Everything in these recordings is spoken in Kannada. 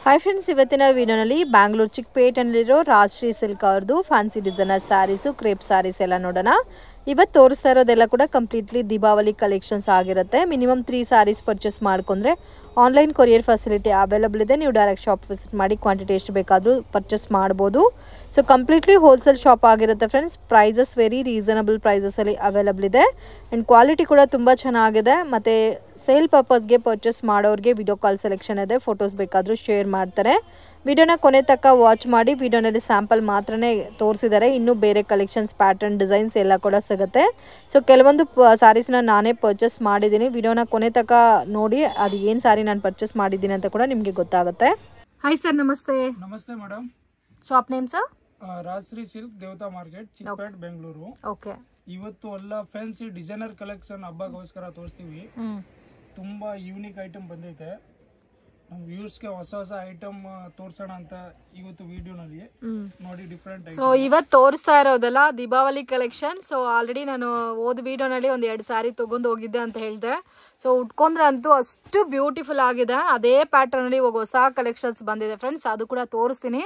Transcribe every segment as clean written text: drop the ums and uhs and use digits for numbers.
ಹಾಯ್ ಫ್ರೆಂಡ್ಸ್, ಇವತ್ತಿನ ವಿಡಿಯೋನಲ್ಲಿ ಬ್ಯಾಂಗ್ಳೂರು ಚಿಕ್ಕಪೇಟೆನಲ್ಲಿರೋ ರಾಜಶ್ರೀ ಸಿಲ್ಕ್ ಅವ್ರದ್ದು fancy designer sarees, crepe sarees ಎಲ್ಲ ನೋಡೋಣ. ಇವತ್ತು ತೋರಿಸ್ತಾ ಇರೋದೆಲ್ಲ ಕೂಡ ಕಂಪ್ಲೀಟ್ಲಿ ದೀಪಾವಳಿ ಕಲೆಕ್ಷನ್ಸ್ ಆಗಿರುತ್ತೆ. ಮಿನಿಮಮ್ 3 ಸ್ಯಾರೀಸ್ ಪರ್ಚೇಸ್ ಮಾಡ್ಕೊಂಡ್ರೆ ಆನ್ಲೈನ್ ಕೊರಿಯರ್ ಫೆಸಿಲಿಟಿ ಅವೈಲಬಲ್ ಇದೆ. ನೀವು ಡೈರೆಕ್ಟ್ ಶಾಪ್ ವಿಸಿಟ್ ಮಾಡಿ ಕ್ವಾಂಟಿಟಿ ಎಷ್ಟು ಬೇಕಾದರೂ ಪರ್ಚೇಸ್ ಮಾಡ್ಬೋದು. ಸೊ ಕಂಪ್ಲೀಟ್ಲಿ ಹೋಲ್ಸೇಲ್ ಶಾಪ್ ಆಗಿರುತ್ತೆ ಫ್ರೆಂಡ್ಸ್. ಪ್ರೈಸಸ್ ವೆರಿ ರೀಸನಬಲ್ ಪ್ರೈಸಸಲ್ಲಿ ಅವೈಲಬಲ್ ಇದೆ. ಆ್ಯಂಡ್ ಕ್ವಾಲಿಟಿ ಕೂಡ ತುಂಬ ಚೆನ್ನಾಗಿದೆ. ಮತ್ತು ಸೇಲ್ ಪರ್ಪಸ್ಗೆ ಪರ್ಚೇಸ್ ಮಾಡೋರಿಗೆ ವಿಡಿಯೋ ಕಾಲ್ ಸೆಲೆಕ್ಷನ್ ಇದೆ. ಫೋಟೋಸ್ ಬೇಕಾದರೂ ಶೇರ್ ಮಾಡ್ತಾರೆ. ವಿಡಿಯೋನ ಕೊನೆ ತನಕ ವಾಚ್ ಮಾಡಿ. ವಿಡಿಯೋನಲ್ಲಿ ಸ್ಯಾಂಪಲ್ ಮಾತ್ರನೇ ತೋರಿಸಿದ್ದಾರೆ. ಇನ್ನೂ ಬೇರೆ ಕಲೆಕ್ಷನ್ಸ್, ಪ್ಯಾಟರ್ನ್, ಡಿಸೈನ್ಸ್ ಎಲ್ಲ ಕೂಡ ಸಿಗುತ್ತೆ. ಸೊ ಕೆಲವೊಂದು ಸ್ಯಾರೀಸ್ನ ನಾನೇ ಪರ್ಚೇಸ್ ಮಾಡಿದ್ದೀನಿ. ವಿಡಿಯೋನ ಕೊನೆ ತನಕ ನೋಡಿ ಅದು ಏನು ಸ್ಯಾರಿ ನಾನು ಪರ್ಚೇಸ್ ಮಾಡಿದ್ದೀನಿ ಅಂತ ಕೂಡ ನಿಮಗೆ ಗೊತ್ತಾಗುತ್ತೆ. ಹಾಯ್ ಸರ್, ನಮಸ್ತೆ. ನಮಸ್ತೆ madam. Shop name sir? Rajashree silk, Devata market, Chickpet, Bengaluru. Okay. ಇವತ್ತು ಎಲ್ಲ ಫ್ಯಾನ್ಸಿ ಡಿಸೈನರ್ ಕಲೆಕ್ಷನ್ ಹಬ್ಬಗೋಸ್ಕರ ತೋರಿಸ್ತೀವಿ. ತುಂಬಾ ಯೂನಿಕ್ ಐಟಮ್ ಬಂದೈತೆ. ನಮ್ಮ ವ್ಯೂಸ್ಗೆ ಹೊಸ ಹೊಸ ಐಟಮ್ ತೋರ್ಸೋಣ ಅಂತ ಇವತ್ತು ವಿಡಿಯೋನಲ್ಲಿ ನೋಡಿ ಡಿಫ್ರೆಂಟ್. ಸೊ ಇವತ್ತು ತೋರಿಸ್ತಾ ಇರೋದೆಲ್ಲ ದೀಪಾವಳಿ ಕಲೆಕ್ಷನ್. ಸೊ ಆಲ್ರೆಡಿ ನಾನು ಓದ್ ವಿಡಿಯೋನಲ್ಲಿ ಒಂದು 2 ಸ್ಯಾರಿ ತೊಗೊಂಡು ಹೋಗಿದ್ದೆ ಅಂತ ಹೇಳಿದೆ. ಸೊ ಉಟ್ಕೊಂಡ್ರೆ ಅಂತೂ ಅಷ್ಟು ಬ್ಯೂಟಿಫುಲ್ ಆಗಿದೆ. ಅದೇ ಪ್ಯಾಟರ್ನಲ್ಲಿ ಇವಾಗ ಹೊಸ ಕಲೆಕ್ಷನ್ಸ್ ಬಂದಿದೆ ಫ್ರೆಂಡ್ಸ್, ಅದು ಕೂಡ ತೋರಿಸ್ತೀನಿ.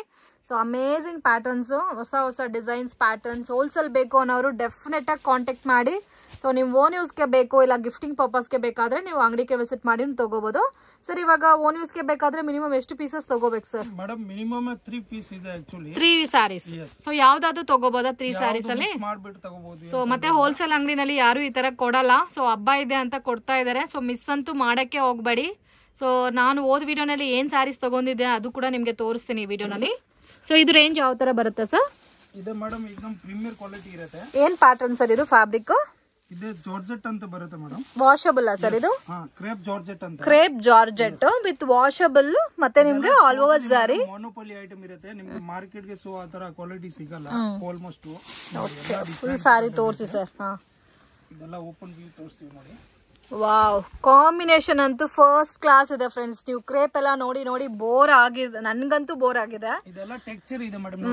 ಸೊ ಅಮೇಝಿಂಗ್ ಪ್ಯಾಟರ್ನ್ಸು, ಹೊಸ ಹೊಸ ಡಿಸೈನ್ಸ್, ಪ್ಯಾಟರ್ನ್ಸ್. ಹೋಲ್ಸೇಲ್ ಬೇಕು ಅನ್ನೋರು ಡೆಫಿನೆಟಾಗಿ ಕಾಂಟ್ಯಾಕ್ಟ್ ಮಾಡಿ. ಸೊ ನೀವು ಓನ್ ಯೂಸ್ಗೆ ಬೇಕು ಇಲ್ಲ ಗಿಫ್ಟಿಂಗ್ ಪರ್ಪಸ್ಗೆ ಬೇಕಾದರೆ ನೀವು ಅಂಗಡಿಗೆ ವಿಸಿಟ್ ಮಾಡಿ ತೊಗೋಬೋದು. ಸರ್ ಇವಾಗ ಓನ್ ಯೂಸ್ಗೆ ಬೇಕಾದರೆ ಮಿನಿಮಮ್ ಎಷ್ಟು ಪೀಸಸ್ ತೊಗೋಬೇಕು ಸರ್? ಮೇಡಮ್ ಮಿನಿಮಮ್ 3 ಪೀಸ್ ಇದೆ ಆಕ್ಚುಲಿ. 3 ಸ್ಯಾರೀಸ್. ಸೊ ಯಾವ್ದಾದ್ರು ತೊಗೋಬೋದಾ 3 ಸ್ಯಾರೀಸ್ ಅಲ್ಲಿ? ಮಾಡ್ಬಿಟ್ಟು ತಗೋಬಹುದು. ಸೊ ಮತ್ತೆ ಹೋಲ್ಸೇಲ್ ಅಂಗಡಿನಲ್ಲಿ ಯಾರು ಈ ತರ ಕೊಡಲ್ಲ. ಸೊ ಹಬ್ಬ ಇದೆ ಅಂತ ಕೊಡ್ತಾ ಇದ್ದಾರೆ. ಸೊ ಮಿಸ್ ಅಂತೂ ಮಾಡಕ್ಕೆ ಹೋಗ್ಬೇಡಿ. ಸೊ ನಾನು ಓದ್ ವಿಡಿಯೋನಲ್ಲಿ ಏನ್ ಸ್ಯಾರೀಸ್ ತಗೊಂಡಿದ್ದೆ ಅದು ಕೂಡ ನಿಮ್ಗೆ ತೋರಿಸ್ತೀನಿ ಈ ವಿಡಿಯೋನಲ್ಲಿ. ಸೊ ಇದು ರೇಂಜ್ ಯಾವ ತರ ಬರುತ್ತೆ ಸರ್? ಇದು ಮೇಡಮ್ एकदम ಪ್ರೀಮಿಯರ್ ಕ್ವಾಲಿಟಿ ಇರುತ್ತೆ. ಏನ್ ಪ್ಯಾಟರ್ನ್ ಸರ್ ಇದು? ಫ್ಯಾಬ್ರಿಕ್ ಇದು ಜಾರ್ಜೆಟ್ ಅಂತ ಬರುತ್ತೆ ಮೇಡಮ್. ವಾಷಬಲ್ ಸರ್ ಇದು? ಕ್ರೇಪ್ ಜಾರ್ಜೆಟ್ ಅಂತ. Crepe georgette with washable. ಮತ್ತೆ ನಿಮ್ಗೆ ಆಲ್ ಓವರ್ ಜಾರಿ ಮೊನೋಪಲಿ ಐಟಮ್ ಇರುತ್ತೆ. ನಿಮ್ಗೆ ಮಾರ್ಕೆಟ್ ಗೆ ಸೊ ಆ ತರ ಕ್ವಾಲಿಟಿ ಸಿಗಲ್ಲ ಆಲ್ಮೋಸ್ಟ್. ಫುಲ್ ಸಾರಿ ತೋರಿಸಿ ಸರ್. ಇದೆಲ್ಲ ಓಪನ್ ವ್ಯೂ ತೋರಿಸ್ತೀವಿ ನೋಡಿ. ವಾವ್, ಕಾಂಬಿನೇಷನ್ ಅಂತೂ ಫಸ್ಟ್ ಕ್ಲಾಸ್ ಇದೆ ಫ್ರೆಂಡ್ಸ್. ನೀವು ಕ್ರೇಪ್ ಎಲ್ಲ ನೋಡಿ ನೋಡಿ ಬೋರ್ ಆಗಿದೆ. ನನ್ಗಂತೂ ಬೋರ್ ಆಗಿದೆ. ಇದೆಲ್ಲ ಟೆಕ್ಸ್ಚರ್ ಇದೆ ಮೇಡಮ್.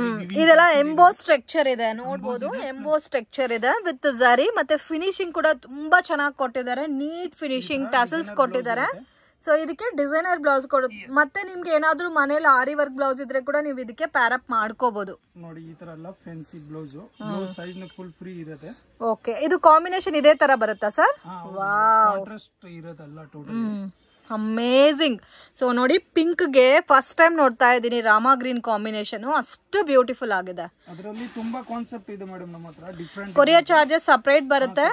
ಇದೆಲ್ಲ ಎಂಬೋಸ್ ಟೆಕ್ಸ್ಚರ್ ಇದೆ ನೋಡ್ಬೋದು. ಎಂಬೋಸ್ ಟೆಕ್ಸ್ಚರ್ ಇದೆ ವಿತ್ ಝರಿ. ಮತ್ತೆ ಫಿನಿಶಿಂಗ್ ಕೂಡ ತುಂಬಾ ಚೆನ್ನಾಗಿ ಕೊಟ್ಟಿದ್ದಾರೆ. ನೀಟ್ ಫಿನಿಶಿಂಗ್, ಟಸಲ್ಸ್ ಕೊಟ್ಟಿದ್ದಾರೆ. ಸೊ ಇದಕ್ಕೆ ಡಿಸೈನರ್ ಬ್ಲೌಸ್ ಕೊಡುತ್ತೆ. ಮತ್ತೆ ನಿಮ್ಗೆ ಏನಾದ್ರೂ ಮನೇಲಿ ಆರಿ ವರ್ಕ್ ಬ್ಲೌಸ್ ಇದ್ರೆ ಕೂಡ ನೀವು ಇದಕ್ಕೆ ಪ್ಯಾರ್ ಅಪ್ ಮಾಡ್ಕೋಬಹುದು ನೋಡಿ. ಈ ತರ ಎಲ್ಲ ಫ್ಯಾನ್ಸಿ ಬ್ಲೌಸ್ ಸೈಜ್ ನ ಫುಲ್ ಫ್ರೀ ಇರುತ್ತೆ. ಓಕೆ, ಇದು ಕಾಂಬಿನೇಷನ್ ಇದೇ ತರ ಬರುತ್ತಾ ಸರ್? ವಾವ್, ಕಾಂಟ್ರಾಸ್ಟ್ ಇರುತ್ತೆ ಎಲ್ಲ ಟೋಟಲ್. ಅಮೇಜಿಂಗ್. ಸೊ ನೋಡಿ, ಪಿಂಕ್ ಗೆ ಫಸ್ಟ್ ಟೈಮ್ ನೋಡ್ತಾ ಇದ್ದೀನಿ ರಾಮಾ ಗ್ರೀನ್ ಕಾಂಬಿನೇಷನ್. ಅಷ್ಟು ಬ್ಯೂಟಿಫುಲ್ ಆಗಿದೆ. ಅದರಲ್ಲಿ ತುಂಬಾ ಕಾನ್ಸೆಪ್ಟ್ ಇದೆ ಮೇಡಮ್ ನಮ್ಮ ಹತ್ರ. ಡಿಫರೆಂಟ್ ಕೊರಿಯರ್ ಚಾರ್ಜಸ್ ಸಪರೇಟ್ ಬರುತ್ತೆ.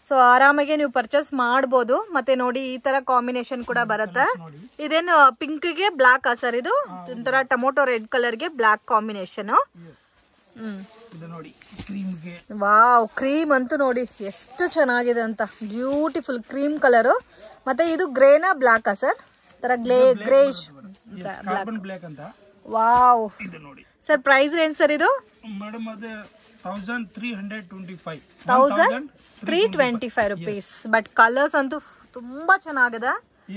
ಸೊ ಆರಾಮಾಗಿ ನೀವು ಪರ್ಚೇಸ್ ಮಾಡಬಹುದು. ಮತ್ತೆ ನೋಡಿ ಈ ತರ ಕಾಂಬಿನೇಷನ್ ಕೂಡ ಬರುತ್ತೆ. ಇದೇನು ಪಿಂಕ್ ಗೆ ಬ್ಲಾಕ್ ಸರ್? ಇದು ಒಂಥರ ಟೊಮೊಟೊ ರೆಡ್ ಕಲರ್ ಗೆ ಬ್ಲಾಕ್ ಕಾಂಬಿನೇಷನ್. ವಾವ್, ಕ್ರೀಮ್ ಅಂತೂ ನೋಡಿ ಎಷ್ಟು ಚೆನ್ನಾಗಿದೆ ಅಂತ. Beautiful cream colour. ಮತ್ತೆ ಇದು ಗ್ರೇನಾ ಬ್ಲಾಕ್ ಸರ್? ತರ ಗ್ರೇಶ್ ಬ್ಲಾಕ್ ಅಂತ. Wow sir, price range sir ಇದು? ಮೇಡಮ್ ಅದು 1325. 1325 rupees. ಬಟ್ ಕಲರ್ಸ್ ಅಂತೂ ತುಂಬಾ ಚೆನ್ನಾಗಿದೆ.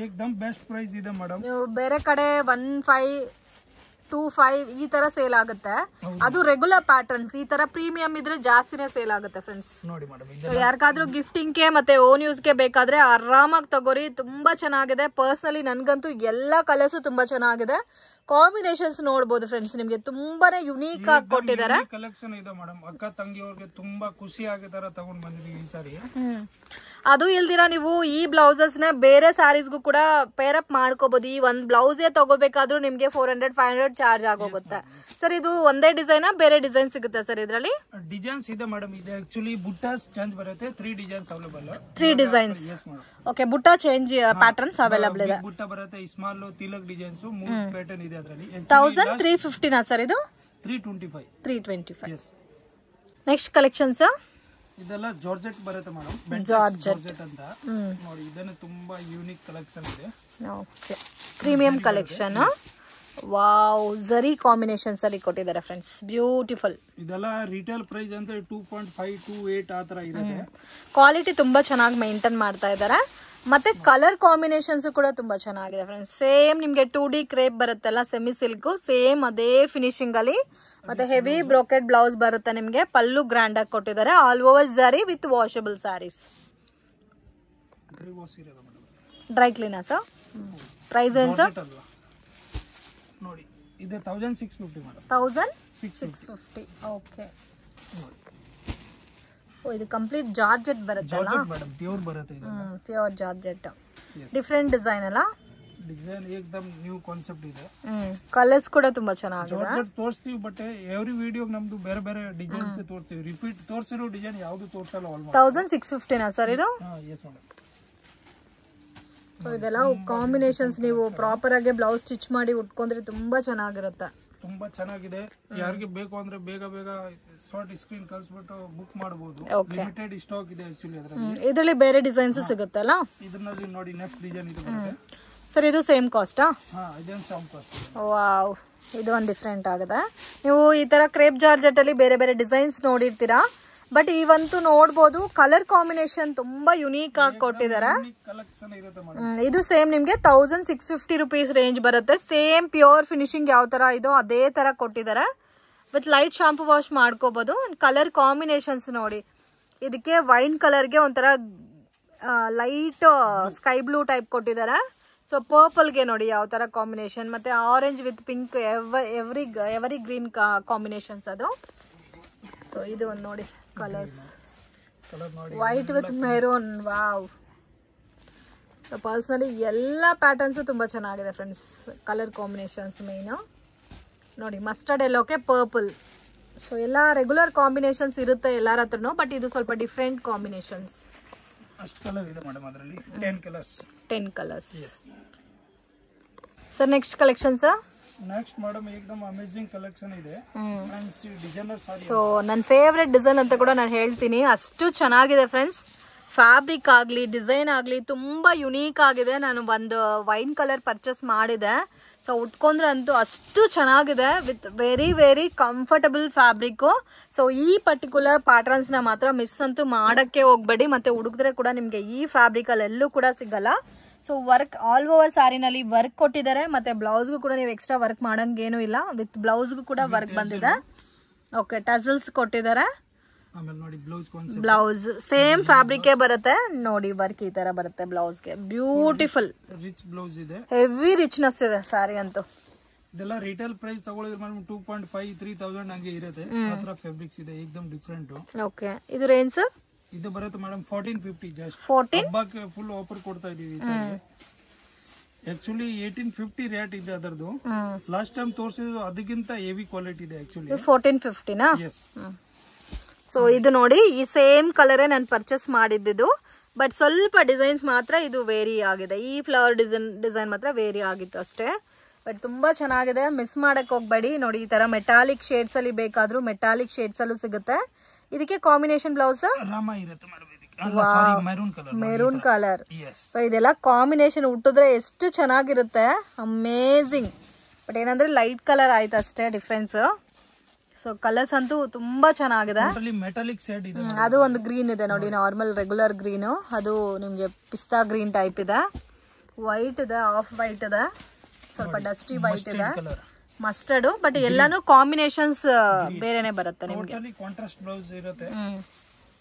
ಏಕ್ದಮ್ ಬೆಸ್ಟ್ ಪ್ರೈಸ್ ಇದೆ ಮೇಡಮ್. ನೀವು ಬೇರೆ ಕಡೆ 1525 ಈ ತರ ಸೇಲ್ ಆಗುತ್ತೆ. ಅದು ರೆಗ್ಯುಲರ್ ಪ್ಯಾಟರ್ನ್ಸ್. ಈ ತರ ಪ್ರೀಮಿಯಂ ಇದ್ರೆ ಜಾಸ್ತಿನೇ ಸೇಲ್ ಆಗುತ್ತೆ ಫ್ರೆಂಡ್ಸ್. ನೋಡಿ ಮೇಡಮ್, ಯಾರಿಗಾದ್ರೂ ಗಿಫ್ಟಿಂಗ್ ಗೆ ಮತ್ತೆ ಓನ್ ಯೂಸ್ ಗೆ ಬೇಕಾದ್ರೆ ಆರಾಮಾಗಿ ತಗೋರಿ. ತುಂಬಾ ಚೆನ್ನಾಗಿದೆ. ಪರ್ಸನಲಿ ನನ್ಗಂತೂ ಎಲ್ಲಾ ಕಲರ್ಸ್ ತುಂಬಾ ಚೆನ್ನಾಗಿದೆ. ಕಾಂಬಿನೇಷನ್ಸ್ ನೋಡಬಹುದು ಫ್ರೆಂಡ್ಸ್. ನಿಮ್ಗೆ ತುಂಬಾನೇ ಯುನೀಕ್ ಆಗಿ ಕೊಟ್ಟಿದ್ದಾರೆ. ಕಲೆಕ್ಷನ್ ಇದೆ ಮೇಡಮ್. ಅಕ್ಕ ತಂಗಿಯವ್ರಿಗೆ ತುಂಬಾ ಖುಷಿ ಆಗೋ ತರ ತಗೊಂಡ್ ಬಂದಿದೀವಿ ಈ ಸಾರಿ. ಅದು ಇಲ್ದಿರಾ ನೀವು ಈ ಬ್ಲೌಸಸ್ ನ ಬೇರೆ ಸ್ಯಾರೀಸ್ಗೂ ಕೂಡ ಪೇರ್ ಅಪ್ ಮಾಡ್ಕೋಬಹುದು. ಈ ಒಂದ್ ಬ್ಲೌಸೇ ತಗೋಬೇಕಾದ್ರೂ ನಿಮ್ಗೆ 400-500 ಚಾರ್ಜ್ ಆಗೋಗುತ್ತೆ. ಸರ್ ಇದು ಒಂದೇ ಡಿಸೈನ್ ಬೇರೆ ಡಿಸೈನ್ ಸಿಗುತ್ತೆ ಸರ್ ಇದರಲ್ಲಿ? ಡಿಸೈನ್ಸ್ ಇದೆ ಮೇಡಮ್. ಇದು ಆಕ್ಚುಲಿ ಬುಟ್ಟಾಸ್ ಚೇಂಜ್ ಬರುತ್ತೆ. 3 ಡಿಸೈನ್ಸ್ ಅವೈಲೇಬಲ್. 3 ಡಿಸೈನ್ಸ್. ಓಕೆ, ಬುಟ್ಟ ಚೇಂಜ್ ಪ್ಯಾಟರ್ನ್ಸ್ ಅವೈಲೇಬಲ್ ಇದೆ. ಬುಟ್ಟ ಬರುತ್ತೆ, ಸ್ಮಾಲ್ ತಿಲಕ್ ಡಿಸೈನ್ಸ್, 3 ಪ್ಯಾಟರ್ನ್ ಇದೆ ಅದರಲ್ಲಿ. 1350 ನಾ ಸರ್ ಇದು? 325. ನೆಕ್ಸ್ಟ್ ಕಲೆಕ್ಷನ್ಸ್ ಇದೆಲ್ಲ ಜಾರ್ಜೆಟ್ ಬರುತ್ತೆ ಮೇಡಮ್. ಜಾರ್ಜೆಟ್ ಅಂತ ನೋಡಿ. ಇದನ್ನ ತುಂಬಾ ಯೂನಿಕ್ ಕಲೆಕ್ಷನ್ ಇದೆ. Okay, premium collection. ವಾವ್, ಝರಿ ಕಾಂಬಿನೇಷನ್ಸ್ ಅಲ್ಲಿ ಕೊಟ್ಟಿದ್ದಾರೆ ಫ್ರೆಂಡ್ಸ್. ಬ್ಯೂಟಿಫುಲ್. ಇದೆಲ್ಲ ರಿಟೇಲ್ ಪ್ರೈಸ್ ಅಂತ 2.528 ಆ ತರ ಇರುತ್ತೆ. ಕ್ವಾಲಿಟಿ ತುಂಬಾ ಚೆನ್ನಾಗಿ ಮೇಂಟೈನ್ ಮಾಡ್ತಾ ಇದ್ದಾರೆ. ಮತ್ತೆ ಕಲರ್ ಕಾಂಬಿನೇಷನ್ಸ್ ಕೂಡ ತುಂಬಾ ಚೆನ್ನಾಗಿದೆ ಫ್ರೆಂಡ್ಸ್. ಸೇಮ್ ನಿಮ್ಗೆ 2D ಕ್ರೇಪ್ ಬರುತ್ತಲ್ಲ, ಸೆಮಿ ಸಿಲ್ಕ್, ಸೇಮ್ ಅದೇ ಫಿನಿಶಿಂಗ್ ಅಲ್ಲಿ. ಮತ್ತೆ ಹೆವಿ ಬ್ರೋಕೆಡ್ ಬ್ಲೌಸ್ ಬರುತ್ತೆ ನಿಮ್ಗೆ. ಪಲ್ಲು ಗ್ರ್ಯಾಂಡ್ ಆಗಿ ಕೊಟ್ಟಿದ್ದಾರೆ. All over zari with washable sarees. Dry ಕ್ಲೀನಾ ಸರ್? ಪ್ರೈಸ್ ಏನು ಸರ್? ಇದು 1650 ಮೇಡಮ್. 1650. ಓಕೆ. ಓ ಇದು ಕಂಪ್ಲೀಟ್ ಜಾರ್ಜೆಟ್ ಬರುತ್ತಲ್ಲ. ಜಾರ್ಜೆಟ್ ಮೇಡಮ್, ಪ್ಯೂರ್ ಬರುತ್ತೆ ಇದು. Pure georgette. ಡಿಫರೆಂಟ್ ಡಿಸೈನ್ ಅಲ್ಲ. ಡಿಸೈನ್ ಏಕದಮ್ ನ್ಯೂ ಕಾನ್ಸೆಪ್ಟ್ ಇದೆ. ಕಲರ್ಸ್ ಕೂಡ ತುಂಬಾ ಚೆನ್ನಾಗಿದೆ. ಜಾರ್ಜೆಟ್ ತೋರಿಸ್ತೀವಿ, ಬಟ್ ಎವ್ರಿ ವಿಡಿಯೋ ನಮ್ದು ಬೇರೆ ಬೇರೆ ಡಿಸೈನ್ಸ್ ತೋರಿಸ್ತೀವಿ. ರಿಪೀಟ್ ತೋರಿಸಿರೋ ಡಿಸೈನ್ ಯಾವುದು ತೋರಿಸಲ್ಲ. ಆಲ್ಮೋಸ್ಟ್ 1650 ನಾ ಸರ್ ಇದು? Yes madam. ಸೊ ಇದೆಲ್ಲ ಕಾಂಬಿನೇಷನ್ಸ್ ನೀವು ಪ್ರಾಪರ್ ಆಗಿ ಬ್ಲೌಸ್ ಸ್ಟಿಚ್ ಮಾಡಿ ಉಟ್ಕೊಂಡ್ರೆ ತುಂಬಾ ಚೆನ್ನಾಗಿರುತ್ತೆ. ತುಂಬಾ ಚೆನ್ನಾಗಿದೆ. ಯಾರಿಗೆ ಬೇಕು ಅಂದ್ರೆ ಬೇಗ ಬೇಗ ಶಾರ್ಟ್ ಸ್ಕ್ರೀನ್ ಕಳಿಸ್ಬಿಟ್ಟು ಬುಕ್ ಮಾಡಬಹುದು. ಲಿಮಿಟೆಡ್ ಸ್ಟಾಕ್ ಇದೆ ಆಕ್ಚುಲಿ ಅದರಲ್ಲಿ. ಇದರಲ್ಲಿ ಬೇರೆ ಡಿಸೈನ್ಸ್ ಸಿಗುತ್ತಲ್ಲ. ಇದರಲ್ಲಿ ನೋಡಿ ನೆಕ್ಸ್ಟ್ ಡಿಸೈನ್ ಇದು ಬರುತ್ತೆ ಸರ್. ಇದು ಸೇಮ್ ಕಾಸ್ಟಾ? ಇದೇನು ಸೇಮ್ ಕಾಸ್ಟ್. ವಾವ್, ಇದು ಒಂದು ಡಿಫ್ರೆಂಟ್ ಆಗಿದೆ. ನೀವು ಈ ತರ ಕ್ರೇಪ್ ಜಾರ್ಜೆಟ್ ಅಲ್ಲಿ ಬೇರೆ ಬೇರೆ ಡಿಸೈನ್ಸ್ ನೋಡಿರ್ತೀರಾ, ಬಟ್ ಇವಂತೂ ನೋಡ್ಬೋದು ಕಲರ್ ಕಾಂಬಿನೇಷನ್ ತುಂಬಾ ಯುನೀಕ್ ಆಗಿ ಕೊಟ್ಟಿದ್ದಾರೆ. ಇದು ಸೇಮ್ ನಿಮ್ಗೆ 1650 ರುಪೀಸ್ ರೇಂಜ್ ಬರುತ್ತೆ. ಸೇಮ್ ಪ್ಯೂರ್ ಫಿನಿಶಿಂಗ್ ಯಾವ ತರ ಇದೋ ಅದೇ ತರ ಕೊಟ್ಟಿದ್ದಾರೆ. ವಿತ್ ಲೈಟ್ ಶಾಂಪು ವಾಶ್ ಮಾಡ್ಕೋಬಹುದು. ಕಲರ್ ಕಾಂಬಿನೇಷನ್ಸ್ ನೋಡಿ, ಇದಕ್ಕೆ ವೈನ್ ಕಲರ್ಗೆ ಒಂಥರ ಲೈಟ್ ಸ್ಕೈ ಬ್ಲೂ ಟೈಪ್ ಕೊಟ್ಟಿದ್ದಾರೆ. ಸೊ ಪರ್ಪಲ್ಗೆ ನೋಡಿ ಯಾವ ತರ ಕಾಂಬಿನೇಷನ್, ಮತ್ತೆ orange with pink, every green combinations ಅದು. ಸೊ ಇದು ಒಂದು ನೋಡಿ colours, white with maroon. Wow. So personally ಎಲ್ಲ ಪ್ಯಾಟರ್ನ್ಸು ತುಂಬ ಚೆನ್ನಾಗಿದೆ ಫ್ರೆಂಡ್ಸ್. ಕಲರ್ ಕಾಂಬಿನೇಷನ್ಸ್ ಮೇಯ್ನು ನೋಡಿ, ಮಸ್ಟರ್ಡ್ ಎಲ್ಲೋಕೆ ಪರ್ಪಲ್. ಸೊ ಎಲ್ಲ ರೆಗ್ಯುಲರ್ ಕಾಂಬಿನೇಷನ್ಸ್ ಇರುತ್ತೆ ಎಲ್ಲರ ಹತ್ರನೂ, ಬಟ್ ಇದು ಸ್ವಲ್ಪ ಡಿಫ್ರೆಂಟ್ ಕಾಂಬಿನೇಷನ್ಸ್. ಅಷ್ಟು ಕಲರ್ ಇದೆ ಮೇಡಮ್ ಅದರಲ್ಲಿ. 10 colours. Sir next collection sir? Next madam ಏಕದಮ್ ಅಮೇಜಿಂಗ್ ಕಲೆಕ್ಷನ್ ಇದೆ. ಡಿಸೈನರ್ ಸಾರಿ. ಸೊ ನನ್ನ ಫೇವ್ರೆಟ್ ಡಿಸೈನ್ ಅಂತ ಕೂಡ ನಾನು ಹೇಳ್ತೀನಿ, ಅಷ್ಟು ಚೆನ್ನಾಗಿದೆ ಫ್ರೆಂಡ್ಸ್. ಫ್ಯಾಬ್ರಿಕ್ ಆಗಲಿ ಡಿಸೈನ್ ಆಗಲಿ ತುಂಬ ಯುನೀಕ್ ಆಗಿದೆ. ನಾನು ಒಂದು ವೈನ್ ಕಲರ್ ಪರ್ಚೇಸ್ ಮಾಡಿದೆ. ಸೊ ಉಟ್ಕೊಂಡ್ರೆ ಅಂತೂ ಅಷ್ಟು ಚೆನ್ನಾಗಿದೆ, with very very comfortable fabric. So ಈ ಪರ್ಟಿಕ್ಯುಲರ್ ಪ್ಯಾಟರ್ನ್ಸ್ನ ಮಾತ್ರ ಮಿಸ್ ಅಂತೂ ಮಾಡೋಕ್ಕೆ ಹೋಗ್ಬೇಡಿ. ಮತ್ತು ಹುಡುಗಿದ್ರೆ ಕೂಡ ನಿಮಗೆ ಈ ಫ್ಯಾಬ್ರಿಕಲ್ಲಿ ಎಲ್ಲೂ ಕೂಡ ಸಿಗಲ್ಲ. ಸೊ ವರ್ಕ್ ಆಲ್ ಓವರ್ ಸ್ಯಾರಿನಲ್ಲಿ ವರ್ಕ್ ಕೊಟ್ಟಿದ್ದಾರೆ. ಮತ್ತು ಬ್ಲೌಸ್ಗೂ ಕೂಡ ನೀವು ಎಕ್ಸ್ಟ್ರಾ ವರ್ಕ್ ಮಾಡೋಂಗೇನೂ ಇಲ್ಲ. ವಿತ್ ಬ್ಲೌಸ್ಗೂ ಕೂಡ ವರ್ಕ್ ಬಂದಿದೆ. ಓಕೆ, ಟಸಲ್ಸ್ ಕೊಟ್ಟಿದ್ದಾರೆ. ಬ್ಲೌಸ್ ಸೇಮ್ ಫ್ಯಾಬ್ರಿಕೇ ಬರುತ್ತೆ ನೋಡಿ. ವರ್ಕ್ ಈ ತರ ಬರುತ್ತೆ ಬ್ಲೌಸ್ಗೆ. ಬ್ಯೂಟಿಫುಲ್ ರಿಚ್ ಬ್ಲೌಸ್ ಇದೆ. ಹೆವಿ ರಿಚ್ನೆಸ್ ಇದೆ ಸ್ಯಾರಿ ಅಂತೂ. ಇದೆಲ್ಲ ರಿಟೇಲ್ ಪ್ರೈಸ್ ತಗೊಳ್ಳಿದ್ರೆ ಮೇಡಮ್ 2.5-3,000 ಹಂಗೆ ಇರುತ್ತೆ. ಮಾತ್ರ ಫ್ಯಾಬ್ರಿಕ್ಸ್ ಇದೆ ಏಕದಮ್ ಡಿಫರೆಂಟ್. ಓಕೆ, ಇದು ರೇಂಜ್ ಸರ್? ಇದು ಬರುತ್ತೆ ಮೇಡಮ್ 1450 ಜಸ್ಟ್. 14 ಹಬ್ಬಕ್ಕೆ ಫುಲ್ ಆಫರ್ ಕೊಡ್ತಾ ಇದೀವಿ. ಆಕ್ಚುಲಿ 1850 ರೇಟ್ ಇದೆ ಅದರದು. ಲಾಸ್ಟ್ ಟೈಮ್ ತೋರಿಸಿದ್ರು ಅದಕ್ಕಿಂತ ಹೆವಿ ಕ್ವಾಲಿಟಿ ಇದೆ ಆಕ್ಚುಲಿ. 1450 ನಾ? ಎಸ್. ಸೊ ಇದು ನೋಡಿ, ಈ ಸೇಮ್ ಕಲರೇ ನಾನು ಪರ್ಚೇಸ್ ಮಾಡಿದ್ದು, ಬಟ್ ಸ್ವಲ್ಪ ಡಿಸೈನ್ಸ್ ಮಾತ್ರ ಇದು ವೇರಿ ಆಗಿದೆ. ಈ ಫ್ಲವರ್ ಡಿಸೈನ್ ಮಾತ್ರ ವೇರಿ ಆಗಿತ್ತು ಅಷ್ಟೇ. ಬಟ್ ತುಂಬಾ ಚೆನ್ನಾಗಿದೆ, ಮಿಸ್ ಮಾಡಕ್ ಹೋಗ್ಬೇಡಿ. ನೋಡಿ ಈ ತರ ಮೆಟಾಲಿಕ್ ಶೇಡ್ಸ್ ಅಲ್ಲಿ ಬೇಕಾದ್ರೂ ಮೆಟಾಲಿಕ್ ಶೇಡ್ಸ್ ಅಲ್ಲೂ ಸಿಗುತ್ತೆ. ಇದಕ್ಕೆ combination blouse maroon colour. So ಇದೆಲ್ಲ ಕಾಂಬಿನೇಷನ್ ಉಟ್ಟಿದ್ರೆ ಎಷ್ಟು ಚೆನ್ನಾಗಿರುತ್ತೆ, ಅಮೇಝಿಂಗ್. ಬಟ್ ಏನಂದ್ರೆ ಲೈಟ್ ಕಲರ್ ಆಯ್ತು ಅಷ್ಟೇ ಡಿಫ್ರೆನ್ಸ್. ಸೊ ಕಲರ್ಸ್ ಅಂತೂ ತುಂಬಾ ಚೆನ್ನಾಗಿದೆ. ಮೆಟಾಲಿಕ್ ಶೇಡ್ ಇದೆ. ಅದು ಒಂದು ಗ್ರೀನ್ ಇದೆ ನೋಡಿ, ನಾರ್ಮಲ್ ರೆಗ್ಯುಲರ್ ಗ್ರೀನು. ಅದು ನಿಮ್ಗೆ ಪಿಸ್ತಾ ಗ್ರೀನ್ ಟೈಪ್ ಇದೆ. ವೈಟ್ ಇದೆ, ಆಫ್ ವೈಟ್ ಇದೆ, ಸ್ವಲ್ಪ ಡಸ್ಟಿ ವೈಟ್ ಇದೆ, ಮಸ್ಟರ್ಡ್. ಬಟ್ ಎಲ್ಲಾನು ಕಾಂಬಿನೇಷನ್ಸ್ ಬೇರೆನೆ ಬರುತ್ತೆ ನಿಮಗೆ. ಕಾಂಟ್ರಾಸ್ಟ್ ಬ್ಲೌಸ್ ಇರುತ್ತೆ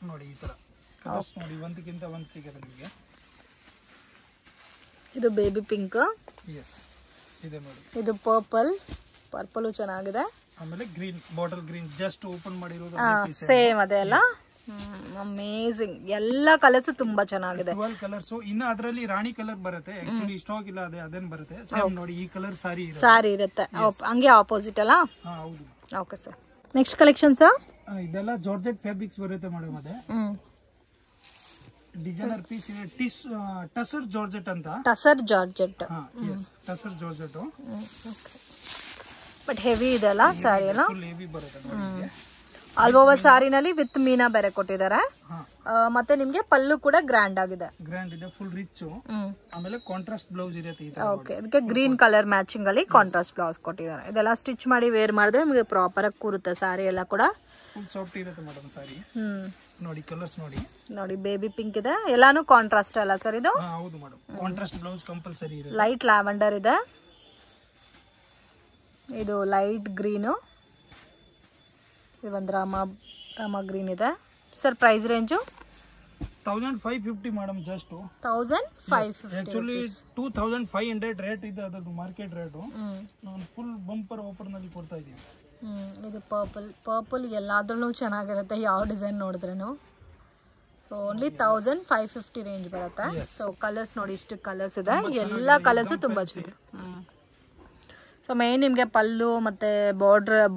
ನೋಡಿ. ಈ ತರ ಕಲರ್ಸ್ ನೋಡಿ, ಒಂದಕ್ಕಿಂತ ಒಂದು ಸಿಗುತ್ತೆ ನಿಮಗೆ. ಇದು ಬೇಬಿ ಪಿಂಕ್. ಎಸ್, ಇದೆ ನೋಡಿ. ಇದು ಪರ್ಪಲ್ ಚೆನ್ನಾಗಿದೆ. ಆಮೇಲೆ green, bottle green just open ಮಾಡಿರೋದು ಸೇಮ್ ಅದೇ ಅಲ್ಲ. ಅಮೇಜಿಂಗ್. ಎಲ್ಲ ಕಲರ್ಸ್ ತುಂಬಾ ಚೆನ್ನಾಗಿದೆ. 12 ಕಲರ್ಸ್. ಇನ್ನು ಅದರಲ್ಲಿ ರಾಣಿ ಕಲರ್ ಬರುತ್ತೆ. ಆಕ್ಚುಲಿ ಸ್ಟಾಕ್ ಇಲ್ಲ, ಅದೇನ್ ಬರುತ್ತೆ ಸೇಮ್ ನೋಡಿ. ಈ ಕಲರ್ ಸಾರಿ ಇರುತ್ತೆ ಹಂಗೆ ಆಪೋಸಿಟ್ ಅಲ್ಲ? ಹೌದು. Okay sir, next collection sir? ಇದೆಲ್ಲ ಜಾರ್ಜೆಟ್ ಫ್ಯಾಬ್ರಿಕ್ಸ್ ಬರುತ್ತೆ ಮೇಡಮ್. ಅದೇ ಡಿಸೈನರ್ ಪೀಸ್ ಇದೆ. ಟಸರ್ ಜಾರ್ಜೆಟ್ ಅಂತ. Tussar georgette. Tussar georgette. But heavy ಇದೆ ಅಲ್ಲ ಸಾರಿ ಎಲ್ಲ? ಹೆವಿ ಬರುತ್ತೆ. ಆಲ್ ಓವರ್ ಸಾರಿನಲ್ಲಿ ವಿತ್ ಮೀನಾ ಬೇರೆ ಕೊಟ್ಟಿದ್ದಾರೆ. ಮತ್ತೆ ನಿಮ್ಗೆ ಪಲ್ಲು ಕೂಡ ಗ್ರ್ಯಾಂಡ್ ಆಗಿದೆ. ಗ್ರ್ಯಾಂಡ್ ಇದೆ, ಫುಲ್ ರಿಚ್. ಆಮೇಲೆ ಕಾಂಟ್ರಾಸ್ಟ್ ಬ್ಲೌಸ್ ಇರುತ್ತೆ. ಓಕೆ, ಇದಕ್ಕೆ ಗ್ರೀನ್ ಕಲರ್ ಮ್ಯಾಚಿಂಗ್ ಅಲ್ಲಿ ಕಾಂಟ್ರಾಸ್ಟ್ ಬ್ಲೌಸ್ ಕೊಟ್ಟಿದ್ದಾರೆ. ಇದೆಲ್ಲ ಸ್ಟಿಚ್ ಮಾಡಿ ವೇರ್ ಮಾಡಿದ್ರೆ ನಿಮಗೆ ಪ್ರಾಪರ್ ಆಗಿ ಕೂರುತ್ತೆ ಸಾರಿ ಎಲ್ಲ ಕೂಡ. ಫುಲ್ ಸಾಫ್ಟ್ ಇರುತ್ತೆ ಮೇಡಮ್ ಸಾರಿ. ನೋಡಿ ಕಲರ್ಸ್ ನೋಡಿ, ಬೇಬಿ ಪಿಂಕ್ ಇದೆ. ಎಲ್ಲಾನು ಕಾಂಟ್ರಾಸ್ಟ್ ಅಲ್ಲ ಸರ್ ಇದು? ಹೌದು ಮೇಡಮ್, ಕಾಂಟ್ರಾಸ್ಟ್ ಬ್ಲೌಸ್ ಕಂಪಲ್ಸರಿ ಇರುತ್ತೆ. ಲೈಟ್ ಲ್ಯಾವೆಂಡರ್ ಇದೆ. ಇದು ಲೈಟ್ ಗ್ರೀನು. ಇದು ಒಂದು ರಾಮ ಗ್ರೀನ್ ಇದೆ. Sir price range 1550 madam. Just 1550. Actually 2500 rate ಇದೆ ಅದರದ್ದು ಮಾರ್ಕೆಟ್ ರೇಟು. ನಾನು ಫುಲ್ ಬಂಪರ್ ಆಫರ್ ನಲ್ಲಿ ಕೊಡ್ತಾ ಇದೀವಿ. ಇದು ಪರ್ಪಲ್ ಎಲ್ಲಾದ್ರೂ ಚೆನ್ನಾಗಿರುತ್ತೆ ಯಾವ ಡಿಸೈನ್ ನೋಡಿದ್ರೂ. ಸೊ ಓನ್ಲಿ 1550 ರೇಂಜ್ ಬರುತ್ತೆ. ಸೊ ಕಲರ್ಸ್ ನೋಡಿ, ಇಷ್ಟು ಕಲರ್ಸ್ ಇದೆ, ಎಲ್ಲ ಕಲರ್ಸು ತುಂಬ ಚೆನ್ನಾಗಿ. ಸೊ ಮೇನ್ ನಿಮಗೆ ಪಲ್ಲು ಮತ್ತು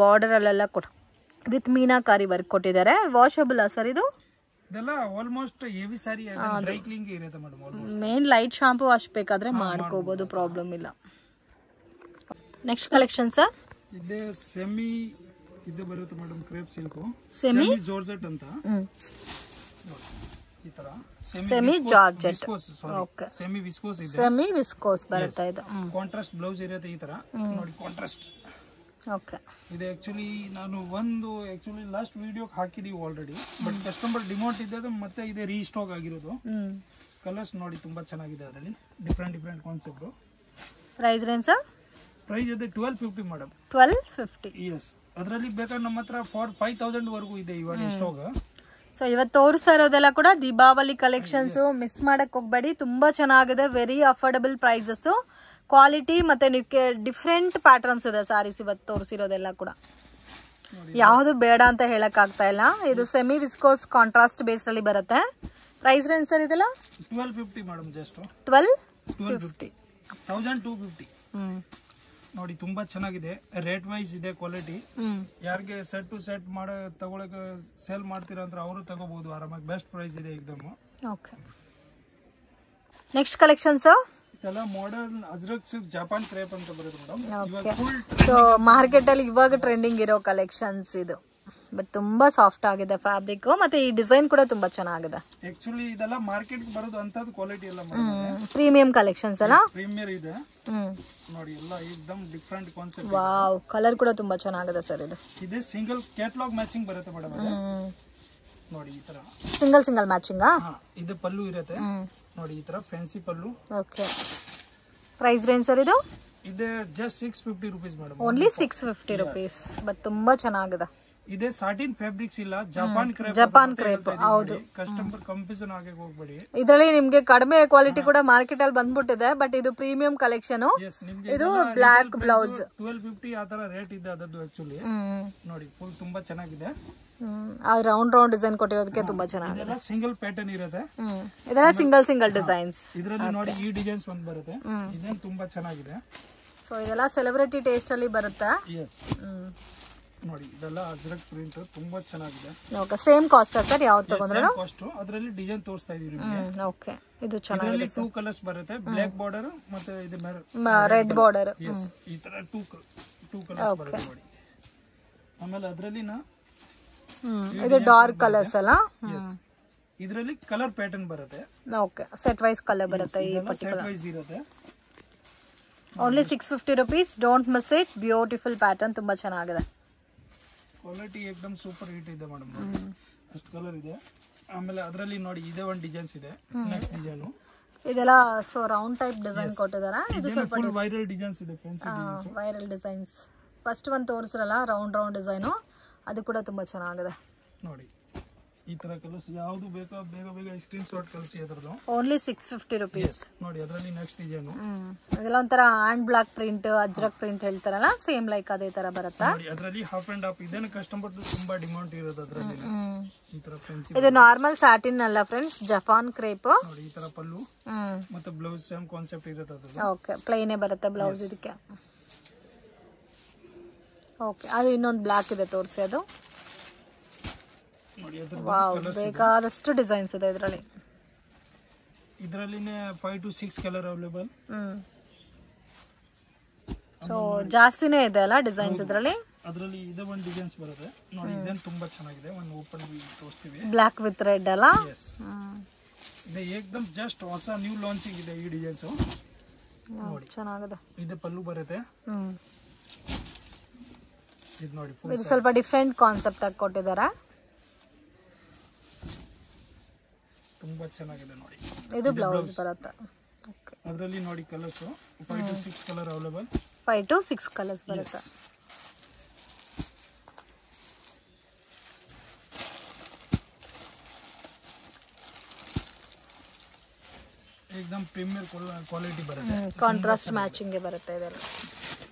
ಬಾರ್ಡರಲ್ಲೆಲ್ಲ ವಿತ್ ಮೀನಾಕಾರಿ ವರ್ಕ್ ಕೊಟ್ಟಿದ್ದಾರೆ. ವಾಷಬಲ್ ಸರ್ ಇದು? ಇದೆಲ್ಲ ಆಲ್ಮೋಸ್ಟ್ ಹೆವಿ ಸಾರಿ ಡ್ರೈ ಕ್ಲೀನ್ ಇರುತ್ತೆ madam. Almost main light shampoo wash ಬೇಕಾದ್ರೆ ಮಾಡ್ಕೋಬಹುದು, ಪ್ರಾಬ್ಲಮ್ ಇಲ್ಲ. ನೆಕ್ಸ್ಟ್ ಕಲೆಕ್ಷನ್ ಸರ್, ಇದೆ ಸೆಮಿ ಇದು ಬರುತ್ತೆ madam, crepe silk semi georgette ಅಂತ. ಈ ತರ semi georgette. Okay, semi viscose ಇದೆ. ಸೆಮಿ ವಿಸ್ಕೋಸ್ ಬರುತ್ತೆ ಇದು. ಕಾಂಟ್ರಾಸ್ಟ್ ಬ್ಲೌಸ್ ಇರುತ್ತೆ ಈ ತರ ನೋಡಿ, ಕಾಂಟ್ರಾಸ್ಟ್. ಓಕೆ, ಇದು ಆಕ್ಚುಲಿ ನಾನು ಲಾಸ್ಟ್ ವಿಡಿಯೋ ಹಾಕಿದೀವಿ ಆಲ್ರೆಡಿ, ಬಟ್ ಕಸ್ಟಮರ್ ಡಿಮಾಂಡ್ ಇದ್ದದ್ದು ಮತ್ತೆ ಇದೆ ರೀಸ್ಟಾಕ್ ಆಗಿರೋದು. ಕಲರ್ಸ್ ನೋಡಿ ತುಂಬಾ ಚೆನ್ನಾಗಿದೆ, ಅದರಲ್ಲಿ different concept. Price range sir? Price ಇದೆ 1250 ಮೇಡಮ್. 1250. ಎಸ್, ಅದರಲ್ಲಿ ಬೇಕಾದ್ರೆ ನಮ್ಮ ಹತ್ರ 5000 ವರೆಗೂ ಇದೆ ಇವಾಗ ಸ್ಟಾಕ್. ಸೊ ಇವತ್ತು ತೋರಿಸ್ತಾ ಇರೋದೆಲ್ಲ ಕೂಡ ದೀಪಾವಳಿ ಕಲೆಕ್ಷನ್ಸ್, ಮಿಸ್ ಮಾಡಕ್ ಹೋಗ್ಬೇಡಿ, ತುಂಬಾ ಚೆನ್ನಾಗಿದೆ. ವೆರಿ ಅಫೋರ್ಡಬಲ್ ಪ್ರೈಸಸ್, ಕ್ವಾಲಿಟಿ ಮತ್ತೆ ನಿಮಗೆ ಡಿಫ್ರೆಂಟ್ ಪ್ಯಾಟರ್ನ್ಸ್ ಇದೆ ಸ್ಯಾರೀಸ್ ಇವತ್ತು ತೋರಿಸಿರೋದೆಲ್ಲ ಕೂಡ. ಯಾವುದು ಬೇಡ ಅಂತ ಹೇಳಕ್ ಆಗ್ತಾ ಇಲ್ಲ. ಇದು ಸೆಮಿ ವಿಸ್ಕೋಸ್ ಕಾಂಟ್ರಾಸ್ಟ್ ಬೇಸ್ ಅಲ್ಲಿ ಬರುತ್ತೆ. ಪ್ರೈಸ್ ರೇಂಜ್ ಸರ್ ಇದೆಲ್ಲ? 1250 ಮೇಡಮ್. ಜಸ್ಟ್ 1250. 1250 ನೋಡಿ, ತುಂಬಾ ಚೆನ್ನಾಗಿದೆ. ರೇಟ್ ವೈಸ್ ಇದೆ, ಕ್ವಾಲಿಟಿ. ಯಾರಿಗೆ ಸೆಟ್ ಟು ಸೆಟ್ ತಗೊಳಕ್ ಸೇಲ್ ಮಾಡ್ತೀರಾ ಅಂದ್ರೆ ಅವರು ತಗೋಬಹುದು ಆರಾಮಾಗಿ. ಬೆಸ್ಟ್ ಪ್ರೈಸ್ ಇದೆ ಏಕದಮ್. Okay, next collection sir? ಇದೆಲ್ಲ modern Ajrak silk Japan crepe ಅಂತ ಬರುತ್ತೆ ಮೇಡಮ್. ಸೊ ಮಾರ್ಕೆಟ್ ಅಲ್ಲಿ ಇವಾಗ ಟ್ರೆಂಡಿಂಗ್ ಇರೋ ಕಲೆಕ್ಷನ್ಸ್ ಇದು. ಬಟ್ ತುಂಬಾ ಸಾಫ್ಟ್ ಆಗಿದೆ ಫ್ಯಾಬ್ರಿಕ್, ಮತ್ತೆ ಈ ಡಿಸೈನ್ ಕೂಡ ತುಂಬಾ ಚೆನ್ನಾಗಿದೆ. ಆಕ್ಚುಲಿ ಇದೆಲ್ಲ ಮಾರ್ಕೆಟ್ ಬರೋದು ಅಂತದ್ದು ಕ್ವಾಲಿಟಿ ಎಲ್ಲ ಪ್ರೀಮಿಯಂ ಕಲೆಕ್ಷನ್ಸ್ ಅಲ್ಲ, ಪ್ರೀಮಿಯರ್ ಇದೆ ನೋಡಿ. ಎಲ್ಲ ಏಕದಮ್ ಡಿಫರೆಂಟ್ ಕಾನ್ಸೆಪ್ಟ್. ವಾವ್, ಕಲರ್ ಕೂಡ ತುಂಬಾ ಚೆನ್ನಾಗಿದೆ ಸರ್ ಇದು. ಇದೆ ಸಿಂಗಲ್ ಕ್ಯಾಟಲಾಗ್ ಮ್ಯಾಚಿಂಗ್ ಬರುತ್ತೆ ಮೇಡಮ್ ನೋಡಿ. ಈ ತರ ಸಿಂಗಲ್ ಮ್ಯಾಚಿಂಗ್. ಇದು ಪಲ್ಲು ಇರುತ್ತೆ ನೋಡಿ, ಈ ತರ ಫ್ಯಾನ್ಸಿ ಪಲ್ಲು. ಓಕೆ, ಪ್ರೈಸ್ ರೇಂಜ್ ಸರ್ ಇದು? ಇದೆ just 650 rupees madam. Only 650 rupees. But ತುಂಬಾ ಚೆನ್ನಾಗಿದೆ. ಇದೆ ಸಾಟಿನ್ ಫ್ಯಾಬ್ರಿಕ್ಸ್ ಇಲ್ಲ, ಜಪಾನ್ ಕ್ರೇಪ್. ಹೌದು, ಕಸ್ಟಮರ್ ಕನ್ಫ್ಯೂಷನ್ ಆಗಕ್ಕೆ ಹೋಗ್ಬೇಡಿ. ಇದರಲ್ಲಿ ನಿಮ್ಗೆ ಕಡಿಮೆ ಕ್ವಾಲಿಟಿ ಕೂಡ ಮಾರ್ಕೆಟ್ ಅಲ್ಲಿ ಬಂದ್ಬಿಟ್ಟಿದೆ, ಬಟ್ ಇದು ಪ್ರೀಮಿಯಂ ಕಲೆಕ್ಷನ್. ಇದು ಬ್ಲಾಕ್ ಬ್ಲೌಸ್ 1250 ಆ ತರ ರೇಟ್ ಇದೆ ಅದರದ್ದು. ಆಕ್ಚುಲಿ ನೋಡಿ, ಫುಲ್ ತುಂಬಾ ಚೆನ್ನಾಗಿದೆ. ರೌಂಡ್ ಡಿಸೈನ್ ಕೊಟ್ಟಿರೋದಕ್ಕೆ ತುಂಬಾ ಚೆನ್ನಾಗಿದೆ. ಸಿಂಗಲ್ ಪ್ಯಾಟರ್ನ್ ಇರುತ್ತೆ, ಇದೆಲ್ಲ ಸಿಂಗಲ್ ಡಿಸೈನ್ಸ್. ಇದರಲ್ಲಿ ನೋಡಿ ಈ ಡಿಸೈನ್ಸ್ ಒಂದು ಬರುತ್ತೆ, ಡಿಸೈನ್ ತುಂಬಾ ಚೆನ್ನಾಗಿದೆ. ಸೊ ಇದೆಲ್ಲ ಸೆಲೆಬ್ರಿಟಿ ಟೇಸ್ಟ್ ಅಲ್ಲಿ ಬರುತ್ತೆ. ಎಸ್ ನೋಡಿ, ಇದೆಲ್ಲ ಅಜ್ರಕ್ ಪ್ರಿಂಟ್ ತುಂಬಾ ಚೆನ್ನಾಗಿದೆ. ಓಕೆ, ಸೇಮ್ ಕಾಸ್ಟ್ ಸರ್ ಯಾವ್ದು ತಗೊಂಡ್ರು? ಕಾಸ್ಟ್ ಅದರಲ್ಲಿ ಡಿಸೈನ್ ತೋರಿಸ್ತಾ ಇದೀವಿ ನಿಮಗೆ. ಓಕೆ, ಇದು ಚೆನ್ನಾಗಿದೆ. 2 ಕಲರ್ಸ್ ಬರುತ್ತೆ, ಬ್ಲಾಕ್ ಬಾರ್ಡರ್ ಮತ್ತೆ ಇದು ರೆಡ್ ಬಾರ್ಡರ್. ಈ ತರ 2 ಕಲರ್ಸ್ ಬರುತ್ತೆ ನೋಡಿ. ಆಮೇಲೆ ಅದರಲ್ಲಿ ಇದು ಡಾರ್ಕ್ ಕಲರ್ಸ್ ಅಲ್ಲ, ಇದರಲ್ಲಿ ಕಲರ್ ಪ್ಯಾಟರ್ನ್ ಬರುತ್ತೆ. ಓಕೆ, ಸೆಟ್ ವೈಸ್ ಕಲರ್ ಬರುತ್ತೆ. ಈ ಪರ್ಟಿಕ್ಯುಲರ್ ಸೆಟ್ ವೈಸ್ ಇರುತ್ತೆ. Only 650 rupees. Don't miss it. Beautiful pattern, ತುಂಬಾ ಚೆನ್ನಾಗಿದೆ. ಕ್ವಾಲಿಟಿ ಏಕದಮ್ ಸೂಪರ್ ಹಿಟ್ ಇದೆ ಮೇಡಮ್. ಅಷ್ಟು ಕಲರ್ ಇದೆ. ಆಮೇಲೆ ಅದರಲ್ಲಿ ನೋಡಿ ಇದೇ ಒಂದು ಡಿಸೈನ್ಸ್ ಇದೆ. ನೆಕ್ಸ್ಟ್ ಡಿಸೈನ್ ಇದೆಲ್ಲ ಸೊ ರೌಂಡ್ ಟೈಪ್ ಡಿಸೈನ್ ಕೊಟ್ಟಿದ್ದಾರೆ. ಇದು ಸ್ವಲ್ಪ ಫುಲ್ ವೈರಲ್ ಡಿಸೈನ್ಸ್ ಇದೆ, fancy designs. Viral designs first ಒಂದು ತೋರಿಸ್ರಲ್ಲ, ರೌಂಡ್ ಡಿಸೈನ್, ಅದು ಕೂಡ ತುಂಬಾ ಚೆನ್ನಾಗಿದೆ ನೋಡಿ. ಈ ತರ ಕಲರ್ಸ್ ಯಾವುದು ಬೇಕೋ ಬೇಗ ಸ್ಕ್ರೀನ್ ಶಾಟ್ ಕಳಿಸಿ. ಅದರದ್ದು ಓನ್ಲಿ 650 ರೂಪೀಸ್ ನೋಡಿ. ಅದರಲ್ಲಿ ನೆಕ್ಸ್ಟ್ ಡಿಸೈನ್ ಇದೆಲ್ಲ ಒಂಥರ hand block print, Ajrakh print ಹೇಳ್ತಾರಲ್ಲ, ಸೇಮ್ ಲೈಕ್ ಅದೇ ತರ ಬರುತ್ತೆ ನೋಡಿ. ಅದರಲ್ಲಿ ಹಾಫ್ ಅಂಡ್ ಹಾಫ್ ಇದನ್ನ ಕಸ್ಟಮರ್ ತುಂಬಾ ಡಿಮಾಂಡ್ ಇರೋದು ಅದರಲ್ಲಿ. ಈ ತರ ಫ್ಯಾನ್ಸಿ, ಇದು ನಾರ್ಮಲ್ ಸ್ಯಾಟಿನ್ ಅಲ್ಲ ಫ್ರೆಂಡ್ಸ್, ಜಪಾನ್ ಕ್ರೇಪ್ ನೋಡಿ. ಈ ತರ ಪಲ್ಲು ಮತ್ತೆ ಬ್ಲೌಸ್ ಸೇಮ್ ಕಾನ್ಸೆಪ್ಟ್ ಇರುತ್ತೆ ಅದು. ಓಕೆ, ಪ್ಲೈನೇ ಬರುತ್ತೆ ಬ್ಲೌಸ್ ಇದಕ್ಕೆ. ಓಕೆ, ಅದು ಇನ್ನೊಂದು ಬ್ಲಾಕ್ ಇದೆ, ತೋರಿಸಿ ಅದು. ವಾವ್, ಬೇಕಾದಷ್ಟು ಡಿಸೈನ್ಸ್ ಇದೆ ಇದರಲ್ಲಿ. ಇದರಲ್ಲಿನೇ 5 to 6 ಕಲರ್ ಅವೈಲೇಬಲ್. ಸೊ ಜಾಸ್ತಿನೇ ಇದೆ ಅಲ್ಲ ಡಿಸೈನ್ಸ್ ಇದರಲ್ಲಿ. ಅದರಲ್ಲಿ ಇದೆ ಒಂದು ಡಿಸೈನ್ಸ್ ಬರುತ್ತೆ ನೋಡಿ. ಇದನ್ನ ತುಂಬಾ ಚೆನ್ನಾಗಿದೆ. ಒಂದು ಓಪನ್ ತೋರಿಸ್ತೀವಿ. ಬ್ಲಾಕ್ ವಿತ್ ರೆಡ್ ಅಲ್ಲ. ಇದು ಏಕದಮ್ ಜಸ್ಟ್ ಹೊಸ ನ್ಯೂ ಲಾಂಚಿಂಗ್ ಇದೆ ಈ ಡಿಸೈನ್ಸ್ ನೋಡಿ. ಚೆನ್ನಾಗಿದೆ. ಇದು ಪಲ್ಲು ಬರುತ್ತೆ. ಇದು ನೋಡಿ, ಇದು ಸ್ವಲ್ಪ ಡಿಫರೆಂಟ್ ಕಾನ್ಸೆಪ್ಟ್ ಆಗಿ ಕೊಟ್ಟಿದ್ದಾರೆ. ತುಂಬಾ ಚೆನ್ನಾಗಿದೆ ನೋಡಿ. ಇದು ಬ್ಲೌಸ್ ಬರುತ್ತೆ. ಅದರಲ್ಲಿ ನೋಡಿ colours 5 to 6 colour available. 5 to 6 colours ಬರುತ್ತೆ. एकदम ಪ್ರೀಮಿಯರ್ ಕ್ವಾಲಿಟಿ ಬರುತ್ತೆ. ಕಾಂಟ್ರಾಸ್ಟ್ ಮ್ಯಾಚಿಂಗ್ ಬರುತ್ತೆ ಇದೆಲ್ಲ.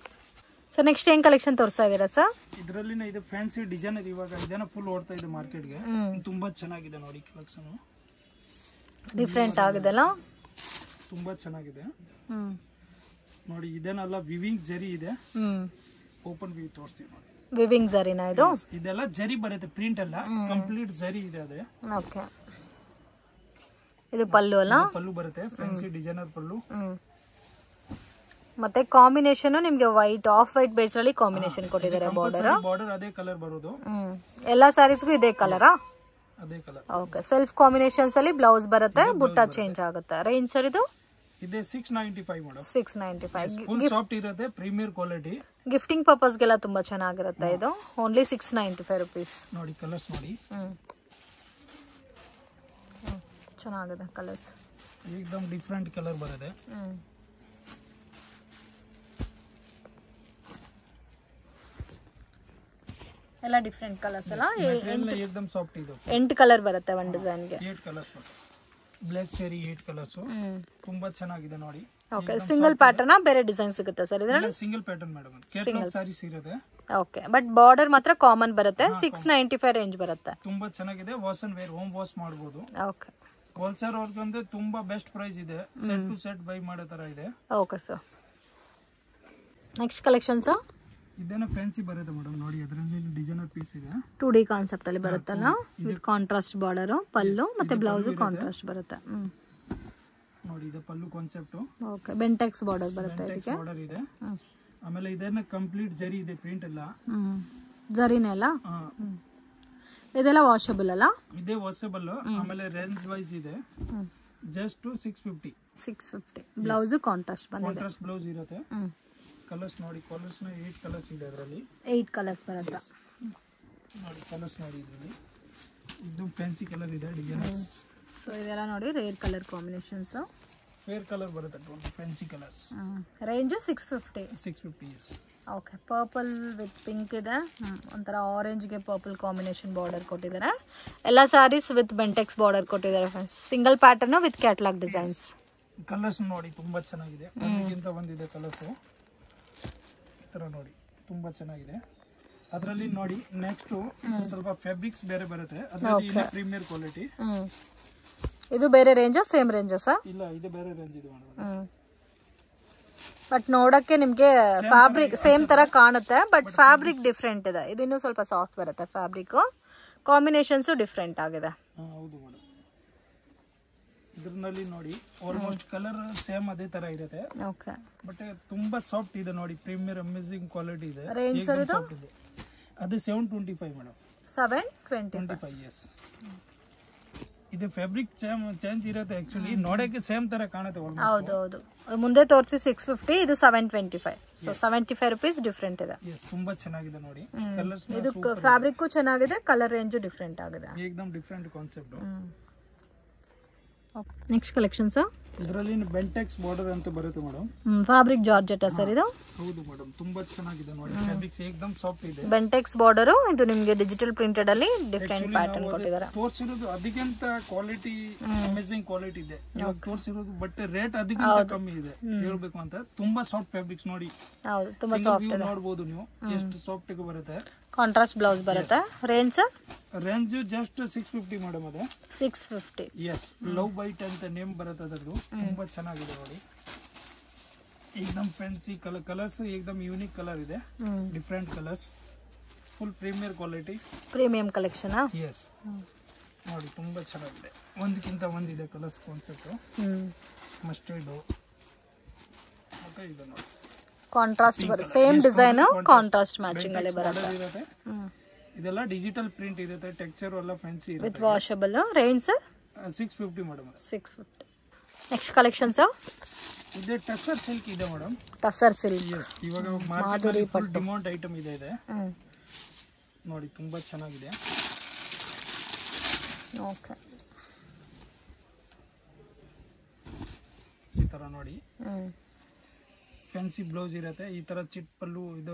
ಸೊ ನೆಕ್ಸ್ಟ್ ಏನ್ ಕಲೆಕ್ಷನ್ ತೋರಿಸ್ತಾ ಇದ್ದೀರಾ ಸರ್? ಇದರಲ್ಲಿನ ಇದು ಫ್ಯಾನ್ಸಿ ಡಿಸೈನರ್, ಇವಾಗ ಇದನ್ನ ಫುಲ್ ಓಡ್ತಾ ಇದೆ ಮಾರ್ಕೆಟ್ಗೆ. ತುಂಬಾ ಚೆನ್ನಾಗಿದೆ ನೋಡಿ ಕಲೆಕ್ಷನ್, ಡಿಫ್ರೆಂಟ್ ಆಗಿದೆಲ್ಲ, ತುಂಬಾ ಚೆನ್ನಾಗಿದೆ ನೋಡಿ. ಇದೇನಲ್ಲ ವಿವಿಂಗ್ ಜರಿ ಇದೆ, ಓಪನ್ ವ್ಯೂ ತೋರಿಸ್ತೀವಿ ನೋಡಿ. ವಿವಿಂಗ್ ಜರಿನಾ ಇದು? ಇದೆಲ್ಲ ಜರಿ ಬರುತ್ತೆ, ಪ್ರಿಂಟ್ ಅಲ್ಲ, ಕಂಪ್ಲೀಟ್ ಜರಿ ಇದೆ ಅದೇ. ಓಕೆ, ಇದು ಪಲ್ಲು ಅಲ್ಲ? ಪಲ್ಲು ಬರುತ್ತೆ, ಫ್ಯಾನ್ಸಿ ಡಿಸೈನರ್ ಪಲ್ಲು. ಮತ್ತೆ ಕಾಂಬಿನೇಷನ್ ನಿಮ್ಗೆ ವೈಟ್, ಆಫ್ ವೈಟ್ ಬೇಸ್ ಅಲ್ಲಿ ಕಾಂಬಿನೇಷನ್ ಕೊಟ್ಟಿದ್ದಾರೆ. ಬಾರ್ಡರ್ ಅದೇ ಕಲರ್ ಬರೋದು, ಎಲ್ಲಾ ಸ್ಯಾರೀಸ್ಗೂ ಇದೇ ಕಲರಾ? ಅದೇ ಕಲರ್. ಓಕೆ, ಸೆಲ್ಫ್ ಕಾಂಬಿನೇಷನ್ಸ್ ಅಲ್ಲಿ ಬ್ಲೌಸ್ ಬರುತ್ತೆ, ಬುಟ್ಟ ಚೇಂಜ್ ಆಗುತ್ತೆ. ರೇಂಜ್ ಸರ್ ಇದು? ಇದೆ 695 ಮೇಡಮ್. 695 ಫುಲ್ ಸಾಫ್ಟ್ ಇರುತ್ತೆ, ಪ್ರೀಮಿಯರ್ ಕ್ವಾಲಿಟಿ. ಗಿಫ್ಟಿಂಗ್ ಪರ್ಪಸ್ ಗೆಲ್ಲ ತುಂಬಾ ಚೆನ್ನಾಗಿರುತ್ತೆ ಇದು. Only 695 rupees. ನೋಡಿ ಕಲರ್ಸ್ ನೋಡಿ, ಚೆನ್ನಾಗಿದೆ ಕಲರ್ಸ್, ಏಕದಮ್ ಡಿಫರೆಂಟ್ ಕಲರ್ ಬರುತ್ತೆ. ಎಲ್ಲ ಡಿಫರೆಂಟ್ ಕಲರ್ಸ್ ಅಲ್ಲ? ಏಕದಮ್ ಸಾಫ್ಟ್ ಇದು. 8 ಕಲರ್ ಬರುತ್ತೆ ಒಂದು ಡಿಸೈನ್ ಗೆ. 8 ಕಲರ್ಸ್ ಬ್ಲಾಕ್ ಸೇರಿ 8 ಕಲರ್ಸ್, ತುಂಬಾ ಚೆನ್ನಾಗಿದೆ ನೋಡಿ. ಓಕೆ, ಸಿಂಗಲ್ ಪ್ಯಾಟರ್ನ್ ಬೇರೆ ಡಿಸೈನ್ ಸಿಗುತ್ತೆ ಸರ್ ಇದರಲ್ಲಿ? Single pattern madam, catalogue saris ಇರುತ್ತೆ. ಓಕೆ, ಬಟ್ ಬಾರ್ಡರ್ ಮಾತ್ರ ಕಾಮನ್ ಬರುತ್ತೆ. 695 ರೇಂಜ್ ಬರುತ್ತೆ. ತುಂಬಾ ಚೆನ್ನಾಗಿದೆ, wash and wear, home wash ಮಾಡಬಹುದು. ಓಕೆ, ಹೋಲ್ಸೇಲ್ ಅವ್ರಿಗೆ ತುಂಬಾ ಬೆಸ್ಟ್ ಪ್ರೈಸ್ ಇದೆ, ಸೆಟ್ ಟು ಸೆಟ್ ಬೈ ಮಾಡೋ ತರ ಇದೆ. Okay sir, next collection sir? ಇದೇನ ಫ್ಯಾನ್ಸಿ ಬರುತ್ತೆ ಮೇಡಮ್ ನೋಡಿ, ಅದರಲ್ಲಿ ಡಿಸೈನರ್ ಪೀಸ್ ಇದೆ. 2D ಕಾನ್ಸೆಪ್ಟ್ ಅಲ್ಲಿ ಬರುತ್ತಲ್ಲ, ವಿತ್ ಕಾಂಟ್ರಾಸ್ಟ್ ಬಾರ್ಡರ್, ಪಲ್ಲು ಮತ್ತೆ ಬ್ಲೌಸ್ ಕಾಂಟ್ರಾಸ್ಟ್ ಬರುತ್ತೆ. ನೋಡಿ ಇದು ಪಲ್ಲು ಕಾನ್ಸೆಪ್ಟ್. ಓಕೆ, ಬೆಂಟೆಕ್ಸ್ ಬಾರ್ಡರ್ ಬರುತ್ತೆ ಇದಕ್ಕೆ. ಬಾರ್ಡರ್ ಇದೆ, ಆಮೇಲೆ ಇದನ್ನ ಕಂಪ್ಲೀಟ್ ಜರಿ ಇದೆ, ಪ್ರಿಂಟ್ ಎಲ್ಲ ಜರಿನೇ ಅಲ್ಲ? ಇದೆಲ್ಲ ವಾಷಬಲ್ ಅಲ್ಲ? ಇದೆ ವಾಷಬಲ್. ಆಮೇಲೆ ರೇಂಜ್ ವೈಸ್ ಇದೆ, ಜಸ್ಟ್ 650. ಬ್ಲೌಸ್ ಕಾಂಟ್ರಾಸ್ಟ್ ಬಂದಿದೆ, ಕಾಂಟ್ರಾಸ್ಟ್ ಬ್ಲೌಸ್ ಇರುತ್ತೆ. ಕಲರ್ಸ್ ನೋಡಿ, ಕಲರ್ಸ್ 8 ಕಲರ್ಸ್ ಇದೆ ಅದರಲ್ಲಿ. 8 ಕಲರ್ಸ್ ಬರುತ್ತೆ ನೋಡಿ. ಕಲರ್ಸ್ ನೋಡಿ, ಇದರಲ್ಲಿ ಇದು ಫ್ಯಾನ್ಸಿ ಕಲರ್ ಇದೆ, ಡಿಸೈನರ್ಸ್. ಸೊ ಇದೆಲ್ಲ ನೋಡಿ rare colour combinations, fair colour ಬರುತ್ತೆ, fancy colours. Range 650. 650 yes. Okay, purple with pink ಇದೆ, ಒಂಥರ ಆರೆಂಜ್ಗೆ ಪರ್ಪಲ್ ಕಾಂಬಿನೇಷನ್ ಬಾರ್ಡರ್ ಕೊಟ್ಟಿದ್ದಾರೆ. ಎಲ್ಲ ಸ್ಯಾರೀಸ್ ವಿತ್ ಬೆಂಟೆಕ್ಸ್ ಬಾರ್ಡರ್ ಕೊಟ್ಟಿದ್ದಾರೆ friends. Single pattern with catalogue designs. Colours ನೋಡಿ ತುಂಬಾ ಚೆನ್ನಾಗಿದೆ, ಒಂದಕ್ಕಿಂತ ಒಂದಿದೆ ಕಲರ್ಸ್. ಈ ತರ ನೋಡಿ ತುಂಬಾ ಚೆನ್ನಾಗಿದೆ. ಅದರಲ್ಲಿ ನೋಡಿ ನೆಕ್ಸ್ಟ್ ಸ್ವಲ್ಪ ಫ್ಯಾಬ್ರಿಕ್ಸ್ ಬೇರೆ ಬರುತ್ತೆ, ಅದರಲ್ಲಿ ಪ್ರೀಮಿಯರ್ ಕ್ವಾಲಿಟಿ. ಇದು ಬೇರೆ ರೇಂಜ್, ಸೇಮ್ ರೇಂಜ್ ಸರ್? ಇಲ್ಲ, ಇದು ಬೇರೆ ರೇಂಜ್ ಇದೆ ಮೇಡಮ್. ಬಟ್ ನೋಡಕ್ಕೆ ನಿಮಗೆ ಫ್ಯಾಬ್ರಿಕ್ ಸೇಮ್ ತರ ಕಾಣುತ್ತೆ, ಬಟ್ ಫ್ಯಾಬ್ರಿಕ್ ಡಿಫ್ರೆಂಟ್ ಇದೆ. ಇದು ಇನ್ನೂ ಸ್ವಲ್ಪ ಸಾಫ್ಟ್ ಬರುತ್ತೆ ಫ್ಯಾಬ್ರಿಕ್, ಕಾಂಬಿನೇಷನ್ಸ್ ಡಿಫ್ರೆಂಟ್ ಆಗಿದೆ. ಹೌದು ಮೇಡಮ್. ಇದರಲ್ಲಿ ನೋಡಿ ಆಲ್ಮೋಸ್ಟ್ ಕಲರ್ ಸೇಮ್ ಅದೇ ತರ ಇರುತ್ತೆ. ಓಕೆ, ಬಟ್ ತುಂಬಾ ಸಾಫ್ಟ್ ಇದೆ ನೋಡಿ, ಪ್ರೀಮಿಯರ್ ಅಮೇಜಿಂಗ್ ಕ್ವಾಲಿಟಿ ಇದೆ. ರೇಂಜ್ ಸರ್ ಇದು? ಅದು 725 ಮೇಡಮ್. 725. ಎಸ್. ಇದು ಫ್ಯಾಬ್ರಿಕ್ ಚೇಂಜ್ ಇರುತ್ತೆ, ಆಕ್ಚುಲಿ ನೋಡಕ್ಕೆ ಸೇಮ್ ತರ ಕಾಣುತ್ತೆ. ಹೌದು ಹೌದು, ಮುಂದೆ ತೋರಿಸಿ 650, ಇದು 725. ಸೊ 75 rupees ಡಿಫ್ರೆಂಟ್ ಇದೆ. ಎಸ್, ತುಂಬಾ ಚೆನ್ನಾಗಿದೆ ನೋಡಿ. ಕಲರ್ಸ್ ಇದು ಫ್ಯಾಬ್ರಿಕ್ ಚೆನ್ನಾಗಿದೆ, ಕಲರ್ ರೇಂಜ್ ಡಿಫ್ರೆಂಟ್ ಆಗಿದೆ, ಏಕದಮ್ different concept. Next collection sir? ಇದರಲ್ಲಿ ಬೆಂಟೆಕ್ಸ್ ಬಾರ್ಡರ್ ಅಂತ ಬರುತ್ತೆ ಮೇಡಮ್. ಫ್ಯಾಬ್ರಿಕ್ ಜಾರ್ಜೆಟ್ ಸರ್ ಇದು? ಹೌದು ಮೇಡಮ್, ತುಂಬಾ ಚೆನ್ನಾಗಿದೆ ನೋಡಿ, ಫ್ಯಾಬ್ರಿಕ್ಸ್ ಏಕದಮ್ ಸಾಫ್ಟ್ ಇದೆ. ಬೆಂಟೆಕ್ಸ್ ಬಾರ್ಡರ್, ಇದು ನಿಮಗೆ ಡಿಜಿಟಲ್ ಪ್ರಿಂಟೆಡ್ ಅಲ್ಲಿ ಡಿಫರೆಂಟ್ ಪ್ಯಾಟರ್ನ್ ಕೊಟ್ಟಿದ್ದಾರೆ. ತೋರಿಸಿರೋದು ಅದಕ್ಕಿಂತ ಕ್ವಾಲಿಟಿ, ಅಮೇಜಿಂಗ್ ಕ್ವಾಲಿಟಿ ಇದೆ ಇವಾಗ ತೋರಿಸಿರೋದು, ಬಟ್ ರೇಟ್ ಅದಕ್ಕಿಂತ ಕಮ್ಮಿ ಇದೆ ಹೇಳ್ಬೇಕು ಅಂತ. ತುಂಬಾ ಸಾಫ್ಟ್ ಫ್ಯಾಬ್ರಿಕ್ಸ್ ನೋಡಿ. ಹೌದು, ತುಂಬಾ ಸಾಫ್ಟ್ ಇದೆ, ನೋಡಬಹುದು ನೀವು ಎಷ್ಟು ಸಾಫ್ಟ್ ಗೆ ಬರುತ್ತೆ. ಕಾಂಟ್ರಾಸ್ಟ್ ಬ್ಲೌಸ್ ಬರುತ್ತೆ. Range sir? Range just 650 madam. ಅದೇ 650. ಎಸ್, ಲವ್ ಬೈಟ್ ಅಂತ ನೇಮ್ ಬರುತ್ತೆ ಅದರದ್ದು. ತುಂಬಾ ಚೆನ್ನಾಗಿದೆ ನೋಡಿ, ಏಕದಮ್ ಫ್ಯಾನ್ಸಿ ಕಲರ್ಸ್, ಏಕದಮ್ ಯೂನಿಕ್ ಕಲರ್ ಇದೆ, different colours, full premier quality, premium collection. Yes ನೋಡಿ, ತುಂಬಾ ಚೆನ್ನಾಗಿದೆ, ಒಂದಕ್ಕಿಂತ ಒಂದಿದೆ ಕಲರ್ಸ್ ಕಾನ್ಸೆಪ್ಟ್. ಮಸ್ಟರ್ಡ್ ಮತ್ತೆ ಇದು ನೋಡಿ ಕಾಂಟ್ರಾಸ್ಟ್ ಬರುತ್ತೆ, ಸೇಮ್ ಡಿಸೈನ್ ಕಾಂಟ್ರಾಸ್ಟ್ ಮ್ಯಾಚಿಂಗ್ ಅಲ್ಲಿ ಬರುತ್ತೆ. ಇದೆಲ್ಲ ಡಿಜಿಟಲ್ ಪ್ರಿಂಟ್ ಇರುತ್ತೆ, ಟೆಕ್ಸ್ಚರ್ ಎಲ್ಲ ಫ್ಯಾನ್ಸಿ ಇರುತ್ತೆ, with washable. Range sir? 650 madam. 650. Next collection sir? ಇದು ಟಸರ್ ಸಿಲ್ಕ್ ಇದೆ ಮೇಡಮ್. ಟಸರ್ ಸಿಲ್ಕ್ ಇವಾಗ ಮಾರ್ಕೆಟ್ ಫುಲ್ ಡಿಮಾಂಡ್ ಐಟಮ್ ಇದೆ. ನೋಡಿ ತುಂಬಾ ಚೆನ್ನಾಗಿದೆ. ಓಕೆ, ಈ ತರ ನೋಡಿ ಫ್ಯಾನ್ಸಿ ಬ್ಲೌಸ್ ಇರುತ್ತೆ, ಈ ತರ ಚಿಟ್ ಪಲ್ಲು, ಇದು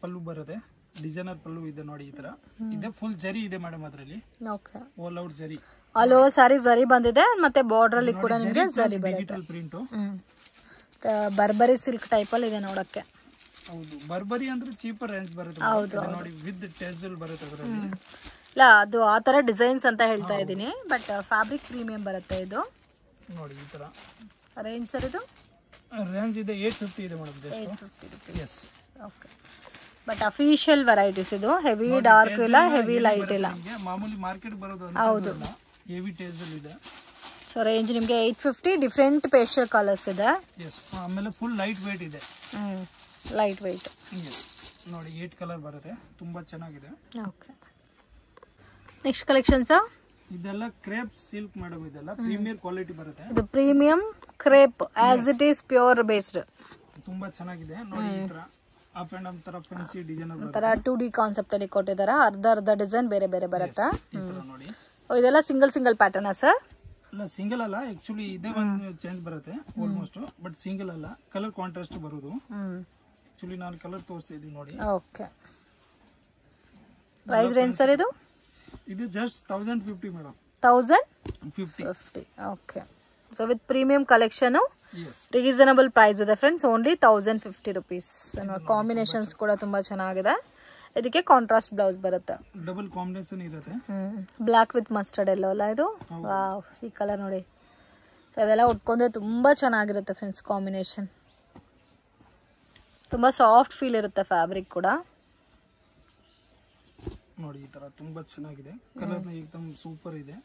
ಪಲ್ಲು ಬರುತ್ತೆ, ಡಿಸೈನರ್ ಪಲ್ಲು ಇದೆ ನೋಡಿ. ಈ ತರ ಇದೆ, ಫುಲ್ ಜರಿ ಇದೆ ಮೇಡಮ್ ಅದರಲ್ಲಿ. ಓಕೆ, ಆಲ್ ಔಟ್ ಜರಿ, ಆಲ್ ಓವರ್ ಸಾರಿ ಜರಿ ಬಂದಿದೆ, ಮತ್ತೆ ಬಾರ್ಡರ್ ಅಲ್ಲಿ ಕೂಡ ನಿಮಗೆ ಜರಿ ಬರುತ್ತೆ. ಡಿಜಿಟಲ್ ಪ್ರಿಂಟ್, ಬರ್ಬರಿ ಸಿಲ್ಕ್ ಟೈಪ್ ಅಲ್ಲಿ ಇದೆ ನೋಡಕ್ಕೆ. ಹೌದು ಬರ್ಬರಿ ಅಂದ್ರೆ ಚೀಪರ್ ರೇಂಜ್ ಬರುತ್ತೆ ಹೌದು, ಇದು ನೋಡಿ ವಿತ್ ಟೆಸಲ್ ಬರುತ್ತೆ ಅದರಲ್ಲಿ. ಇಲ್ಲ ಅದು ಆ ಥರ ಡಿಸೈನ್ಸ್ ಅಂತ ಹೇಳ್ತಾ ಇದ್ದೀನಿ, ಬಟ್ ಫ್ಯಾಬ್ರಿಕ್ ಪ್ರೀಮಿಯಂ ಬರುತ್ತೆ ಇದು. ನೋಡಿ ಈ ತರ ರೇಂಜ್ ಸರ್ ಇದು ರೇಂಜ್ ಇದೆ 850 ಇದೆ madam. 850 rupees. Okay, but official varieties ಇದು. ಹೆವಿ ಡಾರ್ಕ್ ಇಲ್ಲ, ಹೆವಿ ಲೈಟ್ ಇಲ್ಲ. ಮಾಮೂಲಿ ಮಾರ್ಕೆಟ್ ಬರೋದು ಹೌದು, ಹೆವಿ ಟೆಸಲ್ ಇದೆ. ಸೊ ರೇಂಜ್ ನಿಮಗೆ 850. ಡಿಫ್ರೆಂಟ್ ಪೇಸ್ಟಲ್ ಕಲರ್ಸ್ ಇದೆ. ಎಸ್, ಆಮೇಲೆ ಫುಲ್ ಲೈಟ್ ವೇಟ್ ಇದೆ. Light weight. ನೋಡಿ 8 ಕಲರ್ ಬರುತ್ತೆ, ತುಂಬಾ ಚೆನ್ನಾಗಿದೆ. ಓಕೆ, ನೆಕ್ಸ್ಟ್ ಕಲೆಕ್ಷನ್ಸ್ ಇದೆಲ್ಲ ಕ್ರೇಪ್ ಸಿಲ್ಕ್ ಮೇಡಮ್. ಇದೆಲ್ಲ ಪ್ರೀಮಿಯರ್ ಕ್ವಾಲಿಟಿ ಬರುತ್ತೆ. ಇದು premium crepe as it is pure based. ತುಂಬಾ ಚೆನ್ನಾಗಿದೆ ನೋಡಿ. ಈ ತರ ಅಪ್ ಅಂಡ್ ಡೌನ್ ತರ ಫ್ಯಾನ್ಸಿ ಡಿಸೈನ್ ತರ 2D ಕಾನ್ಸೆಪ್ಟ್ ಅಲ್ಲಿ ಕೊಟ್ಟಿದ್ದಾರೆ. ಅರ್ಧ ಡಿಸೈನ್ ಬೇರೆ ಬೇರೆ ಬರುತ್ತೆ. ನೋಡಿ ಇದೆಲ್ಲ ಸಿಂಗಲ್ ಪ್ಯಾಟರ್ನ್ ಸರ್? ಇಲ್ಲ, ಸಿಂಗಲ್ ಅಲ್ಲ, ಆಕ್ಚುಲಿ ಇದೇ ಒಂದು ಚೇಂಜ್ ಬರುತ್ತೆ ಆಲ್ಮೋಸ್ಟ್, ಬಟ್ ಸಿಂಗಲ್ ಅಲ್ಲ, ಕಲರ್ ಕಾಂಟ್ರಾಸ್ಟ್ ಬರೋದು. ಆಕ್ಚುಲಿ ನಾನು ಕಲರ್ ತೋರಿಸ್ತಾ ಇದ್ದೀನಿ ನೋಡಿ. ಓಕೆ, ಪ್ರೈಸ್ ರೇಂಜ್ ಸರ್ ಇದು? ಇದು just 1050 madam. 1050. Okay, so with premium collection, reasonable price ಇದೆ ಫ್ರೆಂಡ್ಸ್. Only 1050 rupees. ಕಾಂಬಿನೇಷನ್ಸ್ ಕೂಡ ತುಂಬಾ ಚೆನ್ನಾಗಿದೆ. ಇದಕ್ಕೆ ಕಾಂಟ್ರಾಸ್ಟ್ ಬ್ಲೌಸ್ ಬರುತ್ತೆ, ಡಬಲ್ ಕಾಂಬಿನೇಷನ್ ಇರುತ್ತೆ. ಬ್ಲಾಕ್ ವಿತ್ ಮಸ್ಟರ್ಡ್ ಎಲ್ಲೋ ಅಲ್ಲ ಇದು? ವಾವ್, ಈ ಕಲರ್ ನೋಡಿ. ಸೊ ಇದೆಲ್ಲ ಉಟ್ಕೊಂಡ್ರೆ ತುಂಬಾ ಚೆನ್ನಾಗಿರುತ್ತೆ ಫ್ರೆಂಡ್ಸ್. ಕಾಂಬಿನೇಷನ್ ತುಂಬಾ ಸಾಫ್ಟ್ ಫೀಲ್ ಇರುತ್ತೆ. ಫ್ಯಾಬ್ರಿಕ್ ಕೂಡ ನೋಡಿ ಈ ತರ ತುಂಬಾ ಚೆನ್ನಾಗಿದೆ. ಕಲರ್ ಏಕದಮ್ ಸೂಪರ್ ಇದೆ.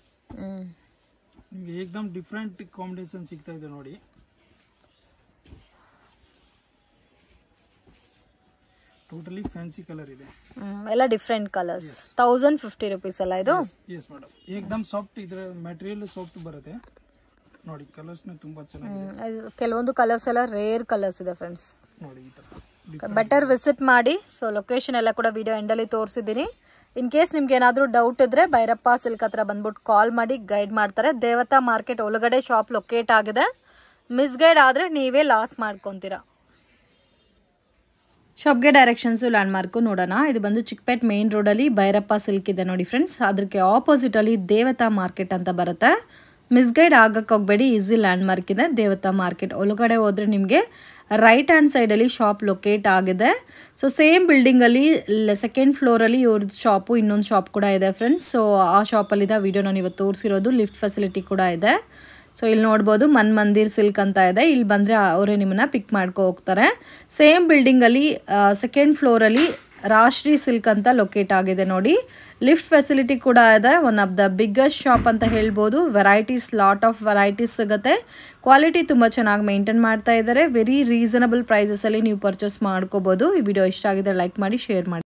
ನಿಮಗೆ ಏಕದಮ್ ಡಿಫ್ರೆಂಟ್ ಕಾಂಬಿನೇಷನ್ ಸಿಗ್ತಾ ಇದೆ ನೋಡಿ. ಟೋಟಲಿ ಫ್ಯಾನ್ಸಿ ಕಲರ್ ಇದೆ. ಎಲ್ಲ ಡಿಫ್ರೆಂಟ್ ಕಲರ್ಸ್. 1050 rupees ಅಲ್ಲ ಇದು? ಎಸ್ ಮೇಡಮ್, ಏಕದಮ್ ಸಾಫ್ಟ್. ಇದರ ಮೆಟೀರಿಯಲ್ ಸಾಫ್ಟ್ ಬರುತ್ತೆ ನೋಡಿ. ಕಲರ್ಸ್ ತುಂಬಾ ಚೆನ್ನಾಗಿದೆ. ಕೆಲವೊಂದು ಕಲರ್ಸ್ ಎಲ್ಲ ರೇರ್ ಕಲರ್ಸ್ ಇದೆ ಫ್ರೆಂಡ್ಸ್. ನೋಡಿ ಈ ತರ ಬೆಟರ್ ವಿಸಿಟ್ ಮಾಡಿ. ಸೊ ಲೊಕೇಶನ್ ಎಲ್ಲ ಕೂಡ ವಿಡಿಯೋ ಎಂಡಲ್ಲಿ ತೋರಿಸಿದ್ದೀನಿ. ಇನ್ ಕೇಸ್ ನಿಮ್ಗೆ ಏನಾದರೂ ಡೌಟ್ ಇದ್ರೆ ಭೈರಪ್ಪ ಸಿಲ್ಕ್ ಹತ್ರ ಬಂದ್ಬಿಟ್ಟು ಕಾಲ್ ಮಾಡಿ ಗೈಡ್ ಮಾಡ್ತಾರೆ. ದೇವತಾ ಮಾರ್ಕೆಟ್ ಒಳಗಡೆ ಶಾಪ್ ಲೊಕೇಟ್ ಆಗಿದೆ. ಮಿಸ್ಗೈಡ್ ಆದರೆ ನೀವೇ ಲಾಸ್ ಮಾಡ್ಕೊತೀರಾ. ಶಾಪ್ಗೆ ಡೈರೆಕ್ಷನ್ಸು ಲ್ಯಾಂಡ್ಮಾರ್ಕು ನೋಡೋಣ. ಇದು ಬಂದು ಚಿಕ್ಕಪೇಟ್ ಮೇನ್ ರೋಡಲ್ಲಿ ಭೈರಪ್ಪ ಸಿಲ್ಕ್ ಇದೆ ನೋಡಿ ಫ್ರೆಂಡ್ಸ್. ಅದಕ್ಕೆ ಆಪೋಸಿಟಲ್ಲಿ ದೇವತಾ ಮಾರ್ಕೆಟ್ ಅಂತ ಬರುತ್ತೆ. ಮಿಸ್ಗೈಡ್ ಆಗಕ್ಕೆ ಹೋಗಬೇಡಿ, ಈಸಿ ಲ್ಯಾಂಡ್ಮಾರ್ಕ್ ಇದೆ. ದೇವತಾ ಮಾರ್ಕೆಟ್ ಒಳಗಡೆ ಹೋದರೆ ನಿಮಗೆ ರೈಟ್ ಹ್ಯಾಂಡ್ ಸೈಡಲ್ಲಿ ಶಾಪ್ ಲೊಕೇಟ್ ಆಗಿದೆ. ಸೊ ಸೇಮ್ ಬಿಲ್ಡಿಂಗಲ್ಲಿ ಸೆಕೆಂಡ್ ಫ್ಲೋರಲ್ಲಿ ಇವ್ರದ್ದು ಶಾಪು, ಇನ್ನೊಂದು ಶಾಪ್ ಕೂಡ ಇದೆ ಫ್ರೆಂಡ್ಸ್. ಸೊ ಆ ಶಾಪಲ್ಲಿದ್ದ ವಿಡಿಯೋ ನಾನು ಇವತ್ತು ತೋರಿಸಿರೋದು. ಲಿಫ್ಟ್ ಫೆಸಿಲಿಟಿ ಕೂಡ ಇದೆ. ಸೊ ಇಲ್ಲಿ ನೋಡ್ಬೋದು ಮನ್ ಮಂದಿರ್ ಸಿಲ್ಕ್ ಅಂತ ಇದೆ. ಇಲ್ಲಿ ಬಂದರೆ ಅವರೇ ನಿಮ್ಮನ್ನ ಪಿಕ್ ಮಾಡ್ಕೊ ಹೋಗ್ತಾರೆ. ಸೇಮ್ ಬಿಲ್ಡಿಂಗಲ್ಲಿ ಸೆಕೆಂಡ್ ಫ್ಲೋರಲ್ಲಿ ರಾಶ್ರೀ ಸಿಲ್ಕ್ ಅಂತ ಲೊಕೇಟ್ ಆಗಿದೆ ನೋಡಿ. ಲಿಫ್ಟ್ ಫೆಸಿಲಿಟಿ ಕೂಡ ಇದೆ. One of the biggest shop ಅಂತ ಹೇಳ್ಬೋದು. ವೆರೈಟೀಸ್, ಲಾಟ್ ಆಫ್ ವೆರೈಟೀಸ್ ಸಿಗುತ್ತೆ. ಕ್ವಾಲಿಟಿ ತುಂಬ ಚೆನ್ನಾಗಿ ಮೇಂಟೈನ್ ಮಾಡ್ತಾ ಇದ್ದಾರೆ. ವೆರಿ ರೀಸನಬಲ್ ಪ್ರೈಸಸಲ್ಲಿ ನೀವು ಪರ್ಚೇಸ್ ಮಾಡ್ಕೋಬೋದು. ಈ ವಿಡಿಯೋ ಇಷ್ಟ ಆಗಿದೆ ಲೈಕ್ ಮಾಡಿ, ಶೇರ್ ಮಾಡಿ.